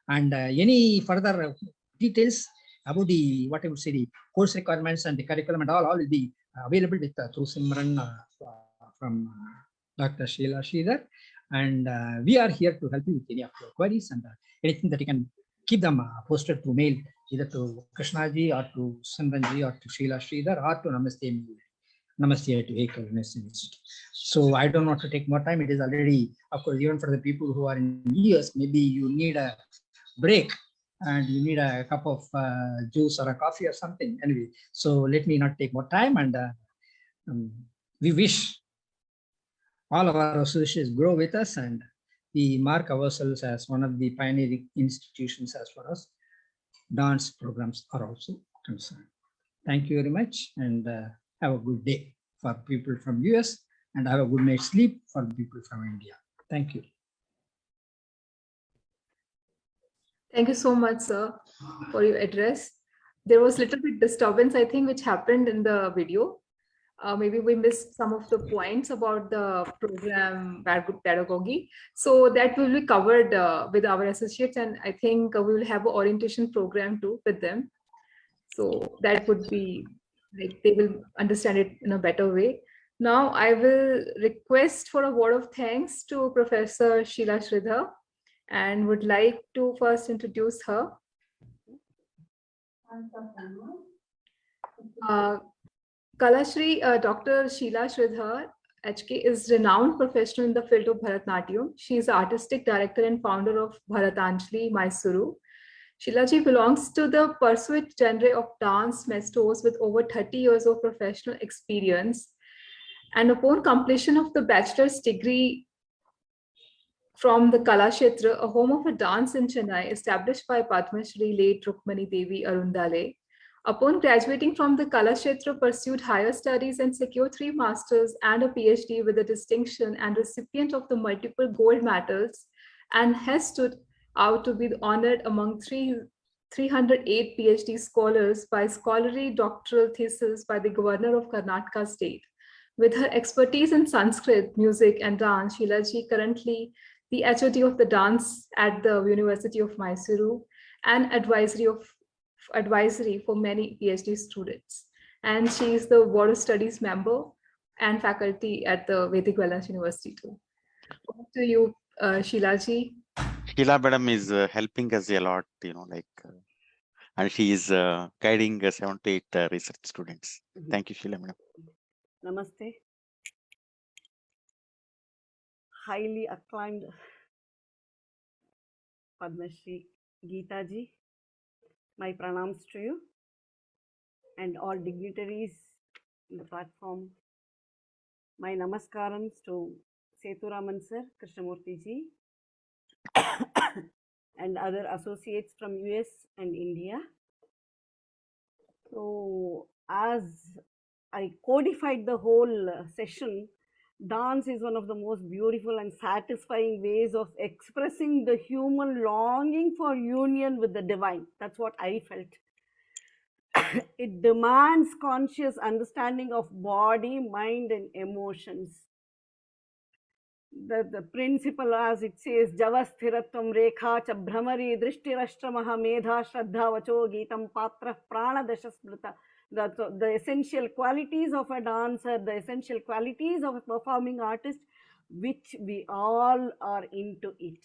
And any further details about the, what I would say, the course requirements and the curriculum and all will be available with through Simran from Dr. Sheila Sridhar. And we are here to help you with any of your queries and anything that you can keep them posted through mail, either to Krishnaji or to Simranji or to Sheila Sridhar or to Namaste to Ekal University. So I don't want to take more time. It is already, of course, even for the people who are in US, maybe you need a break and you need a cup of juice or a coffee or something. Anyway, so let me not take more time. And we wish all of our associates grow with us, and we mark ourselves as one of the pioneering institutions as far as dance programs are also concerned. Thank you very much, and have a good day for people from US, and have a good night's sleep for the people from India. Thank you. Thank you so much, sir, for your address. There was a little bit disturbance, I think, which happened in the video. Maybe we missed some of the points about the program pedagogy. So that will be covered with our associates, and I think we will have an orientation program too with them. So that would be like they will understand it in a better way. Now I will request for a word of thanks to Professor Sheila Sridhar, and would like to first introduce her. Kalashri, Dr. Sheila Sridhar, HK, is renowned professional in the field of Bharatanatyam. She is artistic director and founder of Bharatanjali, Mysuru. Sheilaji belongs to the pursuit genre of dance maestros with over 30 years of professional experience. And upon completion of the bachelor's degree from the Kalakshetra, a home of a dance in Chennai, established by Padma Shri late Rukmani Devi Arundale. Upon graduating from the Kalakshetra, pursued higher studies and secured 3 masters and a PhD with a distinction, and recipient of the multiple gold medals, and has stood out to be honored among 308 PhD scholars by scholarly doctoral thesis by the Governor of Karnataka State. With her expertise in Sanskrit, music, and dance, Sheilaji currently the HOD of the dance at the University of Mysuru, and advisory for many PhD students. And she is the Board of Studies member and faculty at the Vedic Wellness University too. Over to you, Sheilaji. Sheila madam is helping us a lot, and she is guiding 7 to 8 research students. Thank you, Sheila madam. Namaste. Highly acclaimed Padma Shri Geeta ji, my pranams to you and all dignitaries in the platform. My namaskarams to Sethuraman sir, Krishnamurti ji, and other associates from US and India. So as I codified the whole session, dance is one of the most beautiful and satisfying ways of expressing the human longing for union with the divine. That's what I felt. It demands conscious understanding of body, mind, and emotions. The principle, as it says, Javasthiratam Rekha cha Brahmari Drishtirashtramaha Medha Shraddha Vacho Geetam Patra Prana Dashasmrita. The essential qualities of a dancer, the essential qualities of a performing artist, which we all are into it.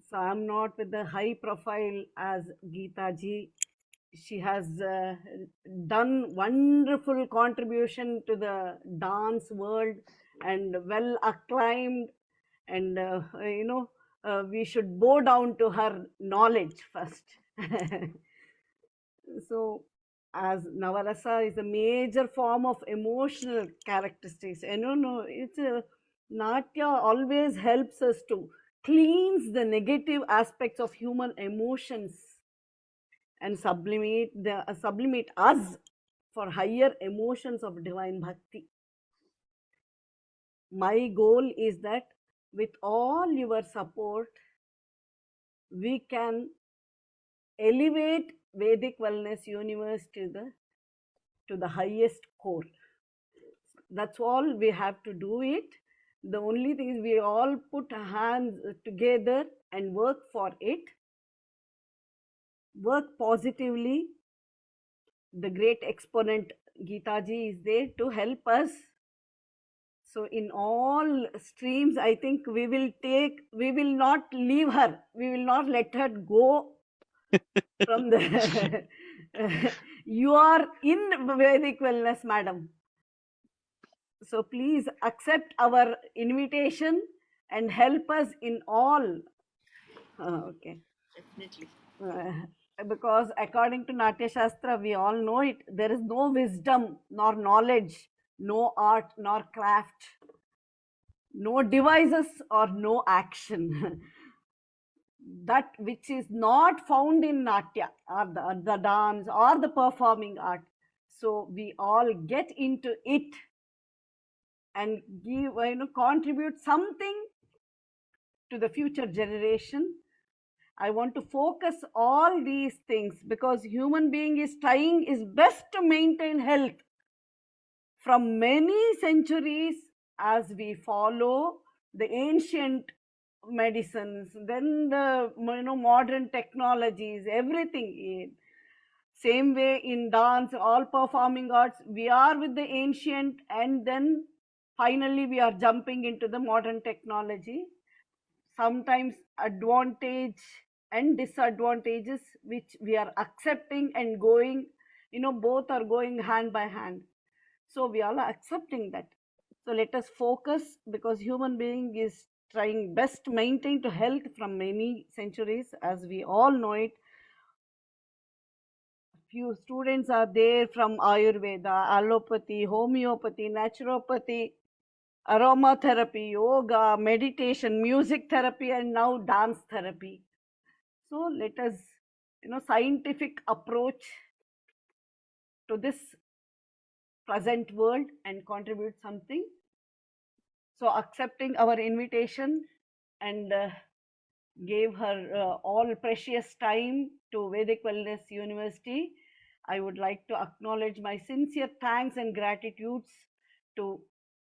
So I'm not with the high profile as Geeta ji. She has done wonderful contribution to the dance world and well acclaimed, and we should bow down to her knowledge first. So as Navarasa is a major form of emotional characteristics, it's a Natya always helps us to cleans the negative aspects of human emotions and sublimate us for higher emotions of divine bhakti. My goal is that with all your support, we can elevate Vedic Wellness Universe to the highest core. That's all we have to do it. The only thing is we all put hands together and work for it. Work positively. The great exponent Geeta ji is there to help us. So in all streams, I think we will not leave her. We will not let her go from the you are in Vedic Wellness, madam. So please accept our invitation and help us in all. Okay. Definitely. Because according to Natya Shastra, we all know it, there is no wisdom nor knowledge, no art nor craft, no devices or no action. That which is not found in Natya or the dance or the performing art. So we all get into it and give, contribute something to the future generation. I want to focus all these things because human being is trying his best to maintain health from many centuries as we follow the ancient medicines, then the modern technologies, everything. Same way in dance, all performing arts, we are with the ancient and then finally we are jumping into the modern technology. Sometimes advantage and disadvantages which we are accepting and going, both are going hand by hand. So we all are accepting that. So let us focus because human being is trying best to maintain to health from many centuries as we all know it. Few students are there from Ayurveda, allopathy, homeopathy, naturopathy, aromatherapy, yoga, meditation, music therapy, and now dance therapy. So let us, scientific approach to this present world and contribute something. So accepting our invitation and gave her all precious time to Vedic Wellness University, I would like to acknowledge my sincere thanks and gratitudes to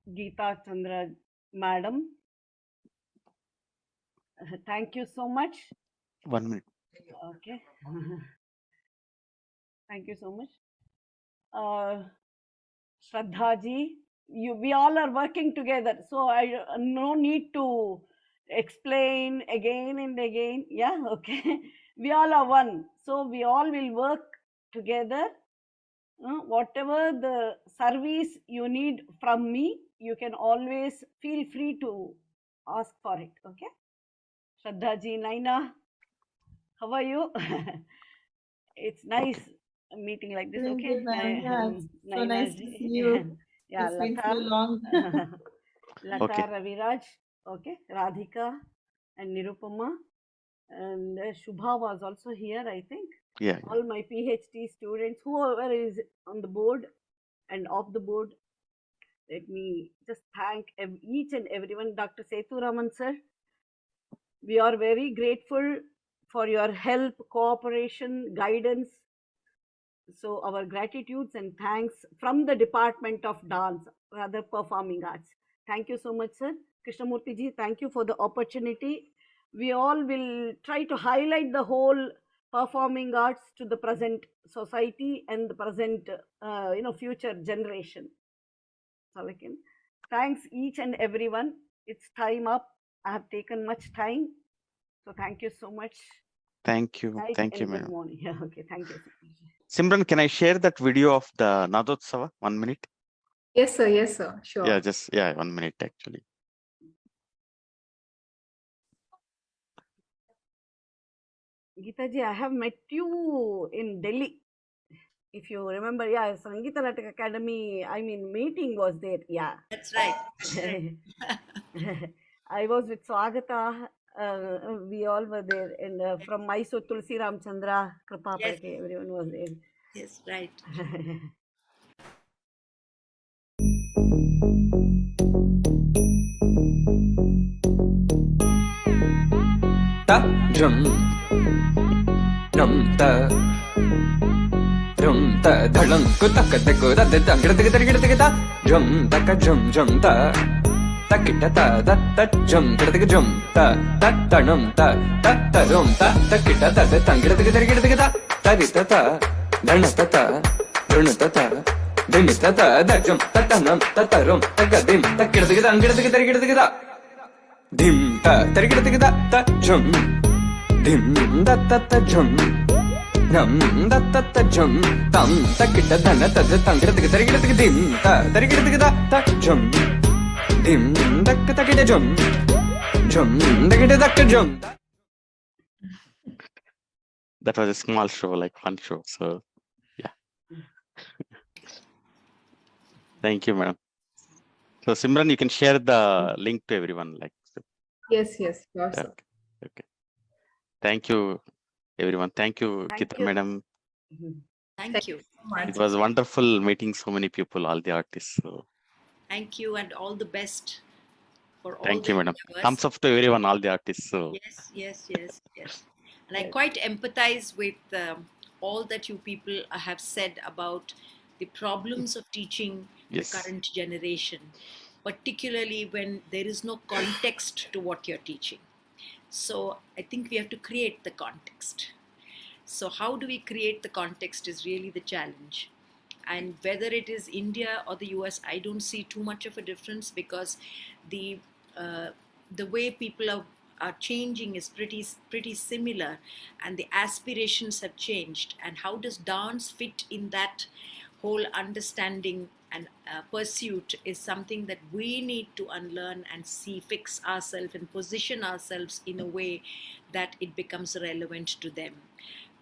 Geeta Chandra Madam. Thank you so much. 1 minute. Okay. Thank you so much. Shraddha ji, we all are working together, so I no need to explain again and again. Yeah, okay. We all are one, so we all will work together. Whatever the service you need from me, you can always feel free to ask for it. Okay. Shraddha ji, Naina, how are you? It's nice meeting like this. Okay. So nice to see you. Yeah, It's been so Lata. long. Lata Okay. Raviraj, okay, Radhika and Nirupama, and Shubha was also here, I think. Yeah. All my PhD students, whoever is on the board and off the board, let me just thank each and everyone. Dr. Sethu Raman sir, we are very grateful for your help, cooperation, guidance. So our gratitudes and thanks from the Department of Dance, rather Performing Arts. Thank you so much, sir. Krishnamurti ji, thank you for the opportunity. We all will try to highlight the whole performing arts to the present society and the present, future generation. So again, thanks each and everyone. It's time up. I have taken much time. So thank you so much. Thank you. Night Thank you, and good madam. morning. Yeah, okay, thank you so much. Simran, can I share that video of the Nadotsava? 1 minute. Yes, sir. Yes, sir. Sure. Yeah, 1 minute actually. Geeta ji, I have met you in Delhi. If you remember, yeah, Sangeeta Natak Academy, meeting was there. Yeah. That's right. That's right. I was with Swagata we all were there, and from Mysore, Tulsi Ramchandra, Kripa Yes. Palke, everyone was there. Yes, right. Ta drum num ta drum ta dhalam kutak taku da da da gida gida gida gida drum taka drum drum ta takita ta da ta drum gida gida drum ta ta num ta rum ta takita da da ta gida gida gida gida ta gita ta dhana ta ta dhana ta ta dhini ta ta da drum ta num ta rum ta dim ta gida gida gida dim ta tarigida gida ta drum dim da ta drum nam da ta drum tam takita dana ta tangida tarigida dim ta tarigida gida ta drum dim da takita drum da drum. That was a small show, like fun show. So yeah. Thank you, madam. So Simran, you can share the link to everyone. Like. Yes, sure, sir. Okay. Thank you, everyone. Thank you, Gita madam. Thank you. It was wonderful meeting so many people, all the artists. So. Thank you, and all the best for all. Thank you, madam. Thumbs up to everyone, all the artists. So. Yes. And I quite empathize with all that you people have said about the problems of teaching the current generation, particularly when there is no context to what you're teaching. So I think we have to create the context. So how do we create the context is really the challenge. And whether it is India or the US, I don't see too much of a difference, because the way people are changing is pretty similar, and the aspirations have changed. And how does dance fit in that whole understanding and pursuit is something that we need to unlearn and fix ourselves and position ourselves in a way that it becomes relevant to them.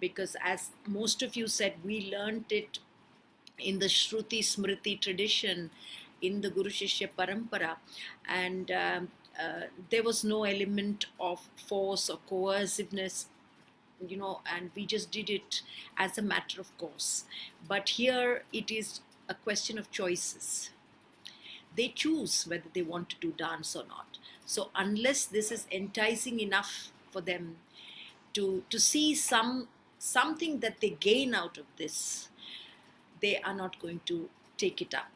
Because as most of you said, we learned it in the Shruti Smriti tradition, in the Guru Shishya Parampara, and there was no element of force or coerciveness, and we just did it as a matter of course. But here it is a question of choices. They choose whether they want to do dance or not. So unless this is enticing enough for them to see something that they gain out of this, they are not going to take it up,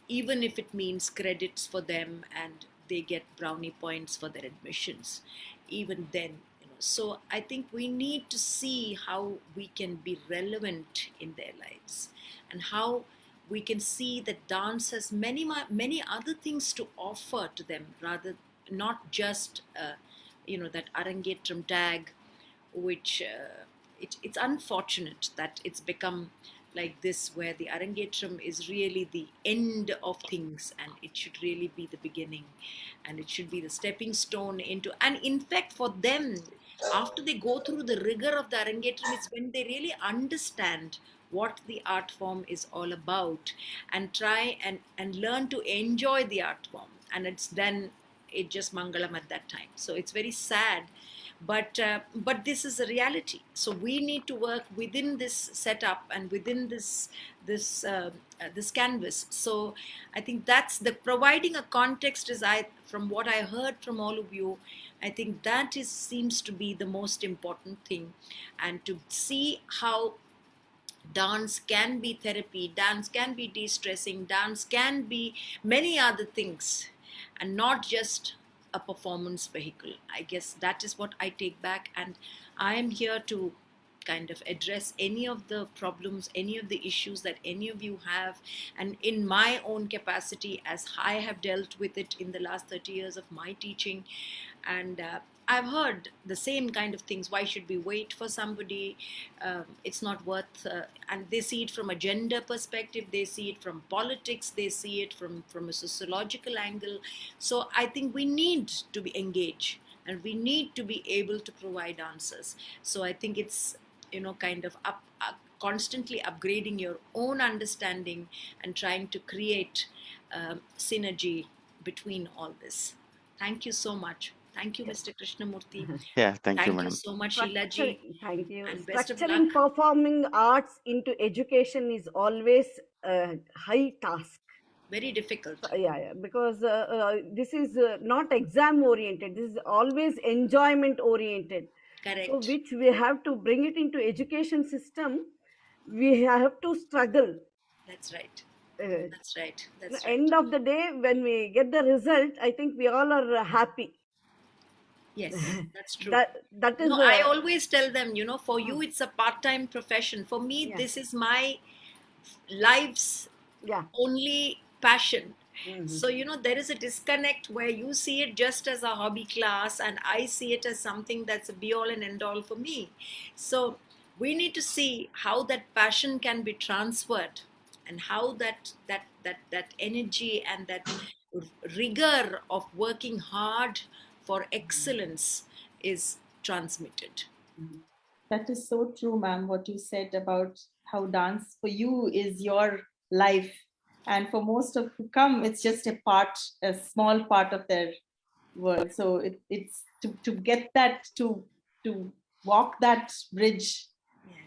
even if it means credits for them and they get brownie points for their admissions. Even then, so I think we need to see how we can be relevant in their lives, and how we can see that dance has many other things to offer to them, rather not just that Arangetram tag, which it's unfortunate that it's become like this, where the Arangetram is really the end of things, and it should really be the beginning, and it should be the stepping stone into, and in fact for them, after they go through the rigor of the Arangetram, it's when they really understand what the art form is all about, and try and learn to enjoy the art form, and it's then it just mangalam at that time. So it's very sad, but this is a reality. So we need to work within this setup and within this canvas. So I think that's the providing a context is, from what I heard from all of you, I think that seems to be the most important thing, and to see how dance can be therapy, dance can be de-stressing, dance can be many other things, and not just a performance vehicle. I guess that is what I take back, and I am here to kind of address any of the problems, any of the issues that any of you have, and in my own capacity, as I have dealt with it in the last 30 years of my teaching. And I've heard the same kind of things. Why should we wait for somebody? It's not worth, and they see it from a gender perspective, they see it from politics, they see it from a sociological angle. So I think we need to be engaged, and we need to be able to provide answers. So I think it's, kind of constantly upgrading your own understanding and trying to create synergy between all this. Thank you so much. Thank you, Mr. Krishnamurthy. Yeah, thank you, Thank madam. you so much, Sheila ji. Thank you. And best of Structuring luck. performing arts into education is always a high task. Very difficult. Yeah, because this is not exam oriented. This is always enjoyment oriented. Correct. So which we have to bring it into education system. We have to struggle. That's right. That's right. That's right. End of the day, when we get the result, I think we all are happy. Yes, that's true. That is. No, I always tell them, for you it's a part-time profession. For me, this is my life's only passion. So, there is a disconnect where you see it just as a hobby class and I see it as something that's a be all and end all for me. So we need to see how that passion can be transferred and how that energy and that rigor of working hard for excellence is transmitted. That is so true, ma'am, what you said about how dance for you is your life. And for most of who come, it's just a small part of their world. So it's to get that, to walk that bridge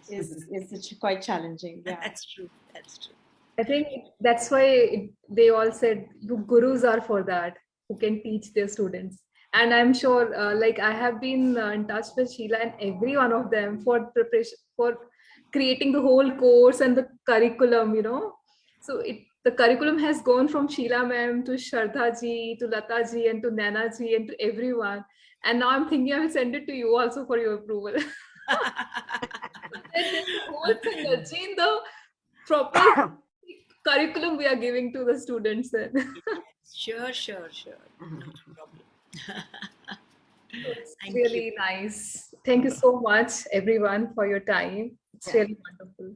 is quite challenging. Yeah. That's true. That's true. I think that's why they all said you gurus are for that, who can teach their students. And I'm sure, I have been in touch with Sheila and every one of them for preparation, for creating the whole course and the curriculum, So the curriculum has gone from Sheila ma'am to Shraddha ji, to Lata ji, and to Naina ji, and to everyone. And now I'm thinking I will send it to you also for your approval. The whole synergy in the proper curriculum we are giving to the students then. Sure. No problem. It's really nice. Thank you so much, everyone, for your time. It's really wonderful.